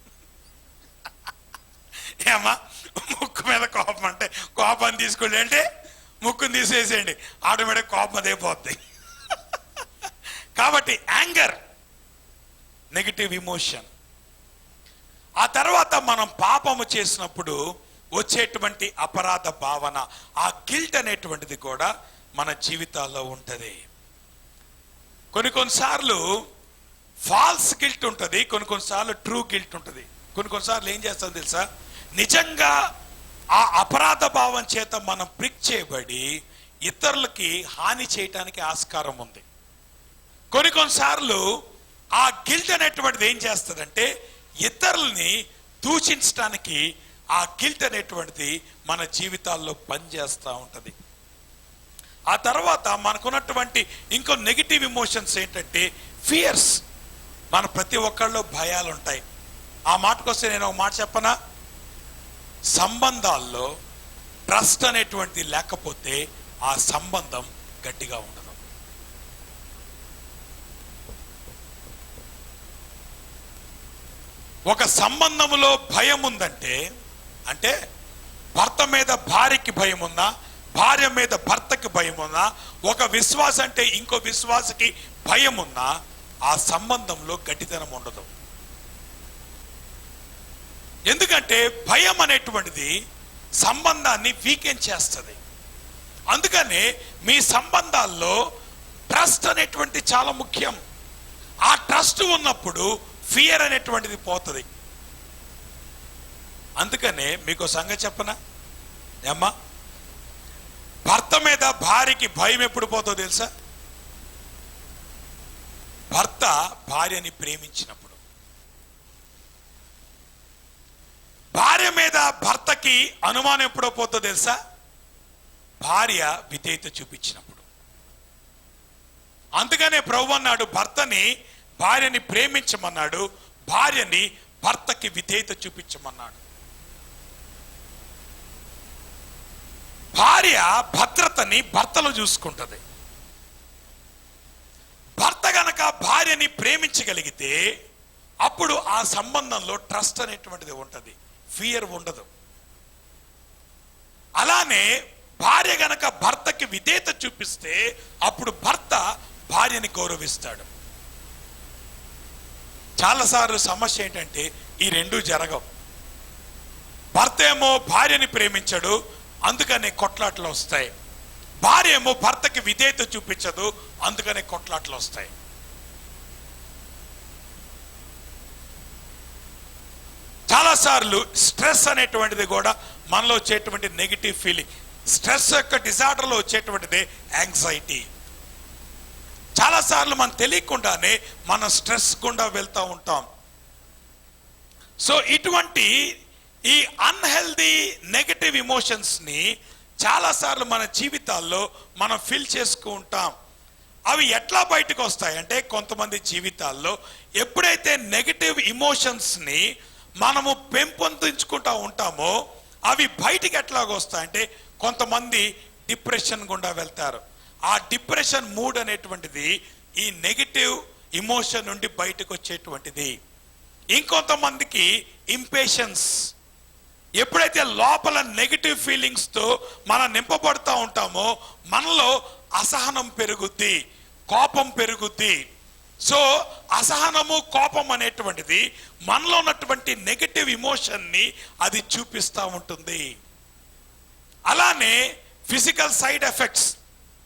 ఏమా, ముక్కు మీద కోపం అంటే కోపాన్ని తీసుకోండి అంటే ముక్కుని తీసేసేయండి, ఆటోమేటిక్ కోపం అదే పోద్ది. కాబట్టి యాంగర్ నెగిటివ్ ఇమోషన్. ఆ తర్వాత మనం పాపము చేసినప్పుడు వచ్చేటువంటి అపరాధ భావన, ఆ గిల్ట్ అనేటువంటిది కూడా మన జీవితాల్లో ఉంటుంది. కొన్నిసార్లు ఫాల్స్ గిల్ట్ ఉంటుంది, కొన్నిసార్లు ట్రూ గిల్ట్ ఉంటుంది. కొన్నిసార్లు ఏం చేస్తాం తెలుసా? నిజంగా ఆ అపరాధ భావం చేత మనం ప్రిక్ చేయబడి ఇతరులకి హాని చేయటానికి ఆస్కారం ఉంది. కొన్నిసార్లు ఆ గిల్ట్ అనేటువంటిది ఏం చేస్తుందంటే ఇతరుల్ని దూషించడానికి ఆ గిల్ట్ అనేటువంటిది మన జీవితాల్లో పనిచేస్తూ ఉంటుంది. ఆ తర్వాత మనకున్నటువంటి ఇంకో నెగిటివ్ ఎమోషన్స్ ఏంటంటే ఫియర్స్. మన ప్రతి ఒక్కళ్ళలో భయాలు ఉంటాయి. ఆ మాటకొస్తే నేను ఒక మాట చెప్పనా? సంబంధాల్లో ట్రస్ట్ అనేటువంటి లేకపోతే ఆ సంబంధం గట్టిగా ఉండదు. ఒక సంబంధంలో భయం ఉందంటే, అంటే భర్త మీద భార్యకి భయం ఉందా, భార్య మీద భర్తకి భయం ఉందా, ఒక విశ్వాస అంటే ఇంకో విశ్వాసకి భయం ఉన్నా ఆ సంబంధంలో గట్టితనం ఉండదు. ఎందుకంటే భయం అనేటువంటిది సంబంధాన్ని వీకెండ్ చేస్తుంది. అందుకనే మీ సంబంధాల్లో ట్రస్ట్ అనేటువంటి చాలా ముఖ్యం. ఆ ట్రస్ట్ ఉన్నప్పుడు ఫియర్ అనేటువంటిది పోతుంది. అందుకనే మీకు సంగతి చెప్పనా ఏమ్మా, భర్త మీద భార్యకి భయం ఎప్పుడు పోతుందో తెలుసా? భర్త భార్యని ప్రేమించినప్పుడు. భార్య మీద భర్తకి అనుమానం ఎప్పుడో పోతుందో తెలుసా? భార్య విధేయత చూపించినప్పుడు. అందుకనే ప్రభు అన్నాడు భర్తని భార్యని ప్రేమించమన్నాడు, భార్యని భర్తకి విధేయత చూపించమన్నాడు. భార్య భద్రతని భర్తలో చూసుకుంటది. భర్త గనక భార్యని ప్రేమించగలిగితే అప్పుడు ఆ సంబంధంలో ట్రస్ట్ అనేటువంటిది ఉంటుంది, ఫియర్ ఉండదు. అలానే భార్య గనక భర్తకి విధేయత చూపిస్తే అప్పుడు భర్త భార్యని గౌరవిస్తాడు. చాలాసార్లు సమస్య ఏంటంటే ఈ రెండూ జరగవు. భర్త ఏమో భార్యని ప్రేమించడు, అందుకనే కొట్లాట్లు వస్తాయి. భార్య ఏమో భర్తకి విధేయత చూపించదు, అందుకనే కొట్లాట్లు వస్తాయి. చాలాసార్లు స్ట్రెస్ అనేటువంటిది కూడా మనలో వచ్చేటువంటి నెగిటివ్ ఫీలింగ్. స్ట్రెస్ యొక్క డిజార్డర్లో వచ్చేటువంటిది యాంగ్జైటీ. చాలాసార్లు మనం తెలియకుండానే మనం స్ట్రెస్ గుండా వెళ్తూ ఉంటాం. సో ఇటువంటి ఈ అన్హెల్దీ నెగటివ్ ఎమోషన్స్ని చాలాసార్లు మన జీవితాల్లో మనం ఫీల్ చేసుకుంటూ ఉంటాం. అవి ఎట్లా బయటకు వస్తాయంటే కొంతమంది జీవితాల్లో ఎప్పుడైతే నెగటివ్ ఎమోషన్స్ని మనము పెంపొందించుకుంటూ ఉంటామో అవి బయటికి ఎట్లాగొస్తాయంటే కొంతమంది డిప్రెషన్ గుండా వెళ్తారు. ఆ డిప్రెషన్ మూడ్ అనేటువంటిది ఈ నెగటివ్ ఎమోషన్ నుండి బయటకు వచ్చేటువంటిది. ఇంకొంతమందికి ఇంపేషన్స్. ఎప్పుడైతే లోపల నెగటివ్ ఫీలింగ్స్తో మనం నింపబడుతూ ఉంటామో మనలో అసహనం పెరుగుద్ది, కోపం పెరుగుద్ది. సో అసహనము కోపం అనేటువంటిది మనలో ఉన్నటువంటి నెగటివ్ ఎమోషన్ని అది చూపిస్తూ ఉంటుంది. అలానే ఫిజికల్ సైడ్ ఎఫెక్ట్స్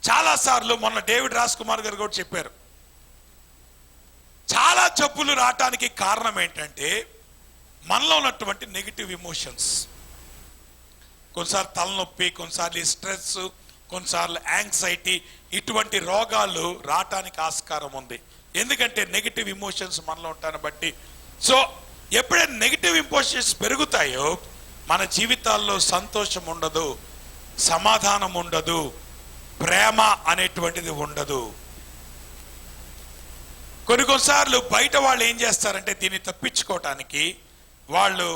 చాలాసార్లు మొన్న డేవిడ్ రాజ్ కుమార్ గారు కూడా చెప్పారు. చాలా జబ్బులు రావటానికి కారణం ఏంటంటే మనలో ఉన్నటువంటి నెగిటివ్ ఎమోషన్స్. కొన్నిసార్లు తలనొప్పి, కొన్నిసార్లు స్ట్రెస్, కొన్నిసార్లు యాంగ్జైటీ, ఇటువంటి రోగాలు రావటానికి ఆస్కారం ఉంది. ఎందుకంటే నెగిటివ్ ఎమోషన్స్ మనలో ఉంటాను బట్టి. సో ఎప్పుడైనా నెగిటివ్ ఎమోషన్స్ పెరుగుతాయో మన జీవితాల్లో సంతోషం ఉండదు, సమాధానం ఉండదు, ప్రేమ అనేటువంటిది ఉండదు. కొన్నిసార్లు బయట వాళ్ళు ఏం చేస్తారంటే దీన్ని తప్పించుకోవటానికి వాళ్ళు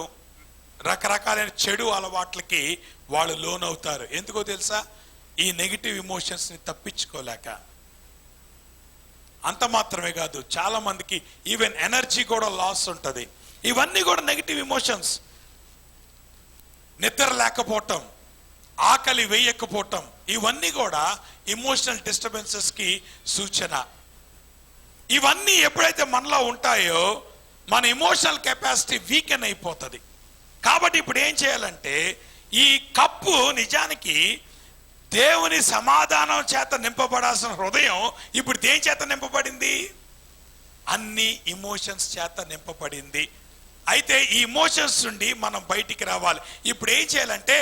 రకరకాలైన చెడు అలవాట్లకి వాళ్ళు లోనవుతారు. ఎందుకో తెలుసా? ఈ నెగిటివ్ ఎమోషన్స్ని తప్పించుకోలేక. అంత మాత్రమే కాదు, చాలా మందికి ఈవెన్ ఎనర్జీ కూడా లాస్ ఉంటుంది. ఇవన్నీ కూడా నెగిటివ్ ఎమోషన్స్. నిద్ర లేకపోవటం, ఆకలి వేయకపోవటం, ఇవన్నీ కూడా ఎమోషనల్ డిస్టర్బెన్సెస్కి సూచన. ఇవన్నీ ఎప్పుడైతే మనలో ఉంటాయో మన ఎమోషనల్ కెపాసిటీ వీకెన్ అయిపోతుంది. కాబట్టి ఇప్పుడు ఏం చేయాలంటే ఈ కప్పు నిజానికి దేవుని సమాధానం చేత నింపబడాల్సిన హృదయం ఇప్పుడు దేని చేత నింపబడింది? అన్ని ఎమోషన్స్ చేత నింపబడింది. అయితే ఈ ఎమోషన్స్ నుండి మనం బయటికి రావాలి. ఇప్పుడు ఏం చేయాలంటే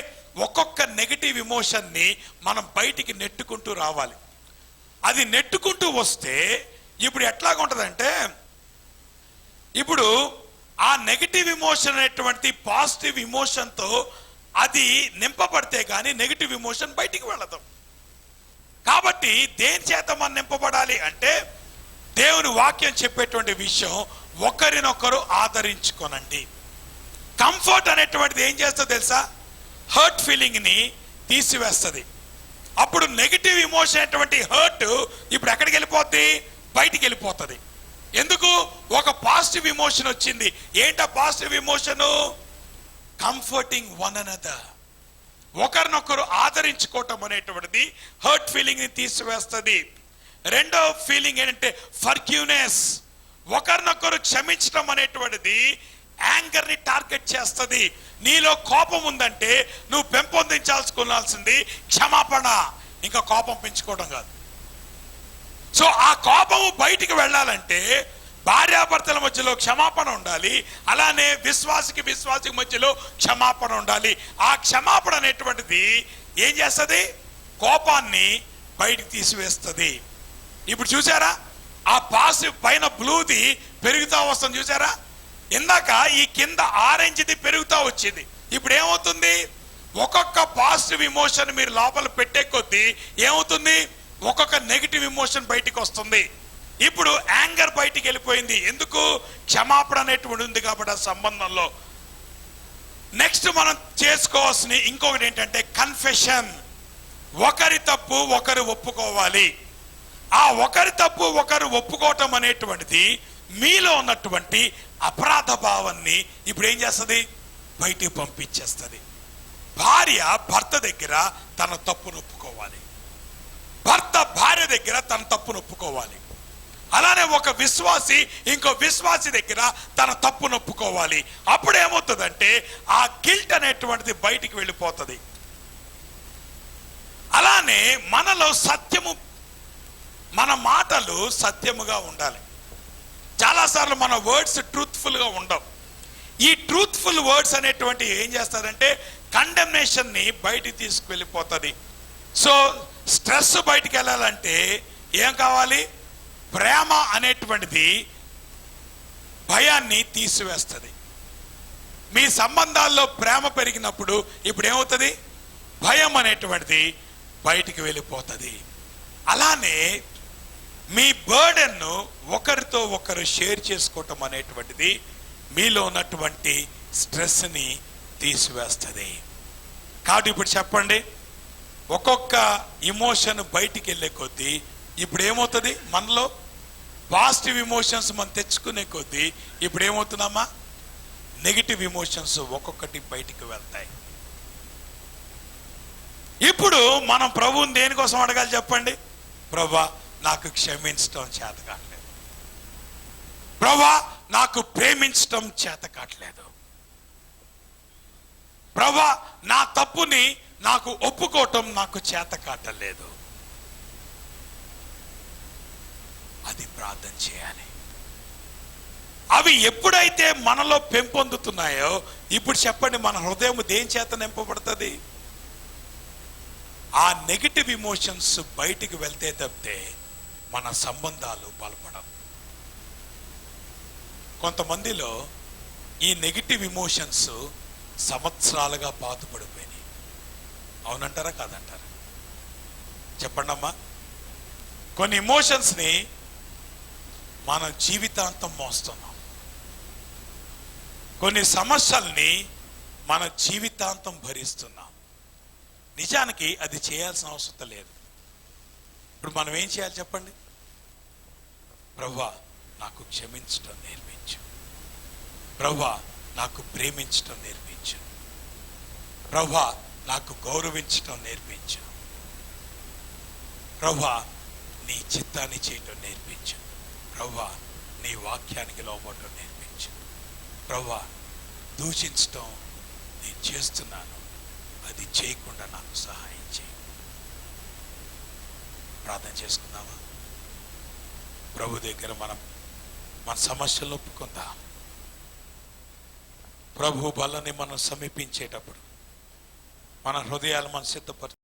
ఒక్కొక్క నెగిటివ్ ఎమోషన్ని మనం బయటికి నెట్టుకుంటూ రావాలి. అది నెట్టుకుంటూ వస్తే ఇప్పుడు ఎట్లాగా ఉంటుందంటే, ఇప్పుడు ఆ నెగిటివ్ ఎమోషన్ అనేటువంటి పాజిటివ్ ఎమోషన్తో అది నింపబడితే కానీ నెగిటివ్ ఎమోషన్ బయటికి వెళ్ళదు. కాబట్టి దేని చేత మనం నింపబడాలి అంటే దేవుని వాక్యం చెప్పేటువంటి విషయం, ఒకరినొకరు ఆదరించుకోనండి. కంఫర్ట్ అనేటువంటిది ఏం చేస్తుందో తెలుసా? హర్ట్ ఫీలింగ్ని తీసివేస్తుంది. అప్పుడు నెగిటివ్ ఎమోషన్ అనేటువంటి హర్ట్ ఇప్పుడు ఎక్కడికి వెళ్ళిపోద్ది? బయటికి వెళ్ళిపోతుంది. ఎందుకు? ఒక పాజిటివ్ ఎమోషన్ వచ్చింది. ఏంటా positive emotion? Comforting one another. ఒకరినొకరు ఆదరించుకోవటం అనేటువంటిది హర్ట్ ఫీలింగ్ ని తీసివేస్తుంది. రెండో ఫీలింగ్ ఏంటంటే ఫర్గివ్నెస్. ఒకరినొకరు క్షమించడం అనేటువంటిది యాంగర్ ని టార్గెట్ చేస్తుంది. నీలో కోపం ఉందంటే నువ్వు పెంపొందించాల్సుకున్నాల్సింది క్షమాపణ, ఇంకా కోపం పెంచుకోవడం కాదు. సో ఆ కోపము బయటికి వెళ్ళాలంటే భార్యాభర్తల మధ్యలో క్షమాపణ ఉండాలి. అలానే విశ్వాసికి మధ్యలో క్షమాపణ ఉండాలి. ఆ క్షమాపణ అనేటువంటిది ఏం చేస్తుంది? కోపాన్ని బయటికి తీసివేస్తుంది. ఇప్పుడు చూసారా, ఆ పాజిటివ్ పైన బ్లూది పెరుగుతా వస్తుంది చూసారా? ఇందాక ఈ కింద ఆరెంజ్ది పెరుగుతా వచ్చింది. ఇప్పుడు ఏమవుతుంది? ఒక్కొక్క పాజిటివ్ ఎమోషన్ మీరు లోపల పెట్టే కొద్దీ ఏమవుతుంది? ఒక్కొక్క నెగిటివ్ ఎమోషన్ బయటికి వస్తుంది. ఇప్పుడు యాంగర్ బయటికి వెళ్ళిపోయింది. ఎందుకు? క్షమాపణ అనేటువంటి ఉంది కాబట్టి ఆ సంబంధంలో. నెక్స్ట్ మనం చేసుకోవాల్సిన ఇంకొకటి ఏంటంటే కన్ఫెషన్. ఒకరి తప్పు ఒకరు ఒప్పుకోవాలి. ఆ ఒకరి తప్పు ఒకరు ఒప్పుకోవటం అనేటువంటిది మీలో ఉన్నటువంటి అపరాధ భావాన్ని ఇప్పుడు ఏం చేస్తుంది? బయటికి పంపించేస్తుంది. భార్య భర్త దగ్గర తన తప్పును ఒప్పుకోవాలి. భర్త భార్య దగ్గర తన తప్పును ఒప్పుకోవాలి. అలానే ఒక విశ్వాసి ఇంకో విశ్వాసి దగ్గర తన తప్పును ఒప్పుకోవాలి. అప్పుడు ఏమవుతుందంటే ఆ గిల్ట్ అనేటువంటిది బయటికి వెళ్ళిపోతుంది. అలానే మనలో సత్యము, మన మాటలు సత్యముగా ఉండాలి. చాలాసార్లు మన వర్డ్స్ ట్రూత్ఫుల్గా ఉండవు. ఈ ట్రూత్ఫుల్ వర్డ్స్ అనేటువంటి ఏం చేస్తారంటే కండెమ్నేషన్ని బయటికి తీసుకువెళ్ళిపోతుంది. సో స్ట్రెస్ బయటికి వెళ్ళాలంటే ఏం కావాలి? ప్రేమ అనేటువంటిది భయాన్ని తీసివేస్తుంది. మీ సంబంధాల్లో ప్రేమ పెరిగినప్పుడు ఇప్పుడు ఏమవుతుంది? భయం అనేటువంటిది బయటికి వెళ్ళిపోతుంది. అలానే మీ బర్డెన్ను ఒకరితో ఒకరు షేర్ చేసుకోవటం అనేటువంటిది మీలో ఉన్నటువంటి స్ట్రెస్ని తీసివేస్తుంది. కాబట్టి ఇప్పుడు చెప్పండి, ఒక్కొక్క ఎమోషన్ బయటికి వెళ్ళే కొద్దీ ఇప్పుడు ఏమవుతుంది? మనలో పాజిటివ్ ఎమోషన్స్ మనం తెచ్చుకునే కొద్దీ ఇప్పుడు ఏమవుతున్నామా? నెగిటివ్ ఎమోషన్స్ ఒక్కొక్కటి బయటికి వెళ్తాయి. ఇప్పుడు మనం ప్రభువుని దేనికోసం అడగాలి చెప్పండి? ప్రభువా నాకు క్షమించటం చేత కావట్లేదు, ప్రభువా నాకు ప్రేమించటం చేత కావట్లేదు, ప్రభువా నా తప్పుని నాకు ఒప్పుకోవటం నాకు చేత కావట్లేదు. అది ప్రార్థన చేయాలి. అవి ఎప్పుడైతే మనలో పెంపొందుతున్నాయో, ఇప్పుడు చెప్పండి, మన హృదయం దేని చేత నింపబడుతుంది? ఆ నెగిటివ్ ఇమోషన్స్ బయటికి వెళ్తే తప్పితే మన సంబంధాలు బలపడవు. కొంతమందిలో ఈ నెగిటివ్ ఇమోషన్స్ సంవత్సరాలుగా పాతుపడిపోయినాయి. అవునంటారా కాదంటారా? చెప్పండి అమ్మా. కొన్ని ఇమోషన్స్ని మన జీవితాంతం మోస్తున్నాం. కొన్ని సమస్యల్ని మన జీవితాంతం భరిస్తున్నాం. నిజానికి అది చేయాల్సిన అవసరం లేదు. ఇప్పుడు మనం ఏం చేయాలి చెప్పండి? ప్రభువా, నాకు క్షమించటం నేర్పించు. ప్రభువా, నాకు ప్రేమించటం నేర్పించు. ప్రభువా, నాకు గౌరవించటం నేర్పించు. ప్రభువా, నీ చిత్తాన్ని చేయటం నేర్పించు. ప్రభువా, నీ వాక్యానికి లోబడటం నేర్పించు. ప్రభువా, దూషించటం నేను చేస్తున్నాను, అది చేయకుండా నాకు సహాయం చేయి. ప్రార్థన చేసుకుందామా? ప్రభు దగ్గర మన సమస్యలను ఒప్పుకుందాం. ప్రభు బలని మనం సమీపించేటప్పుడు మన హృదయాలు మనం సిద్ధపరచు.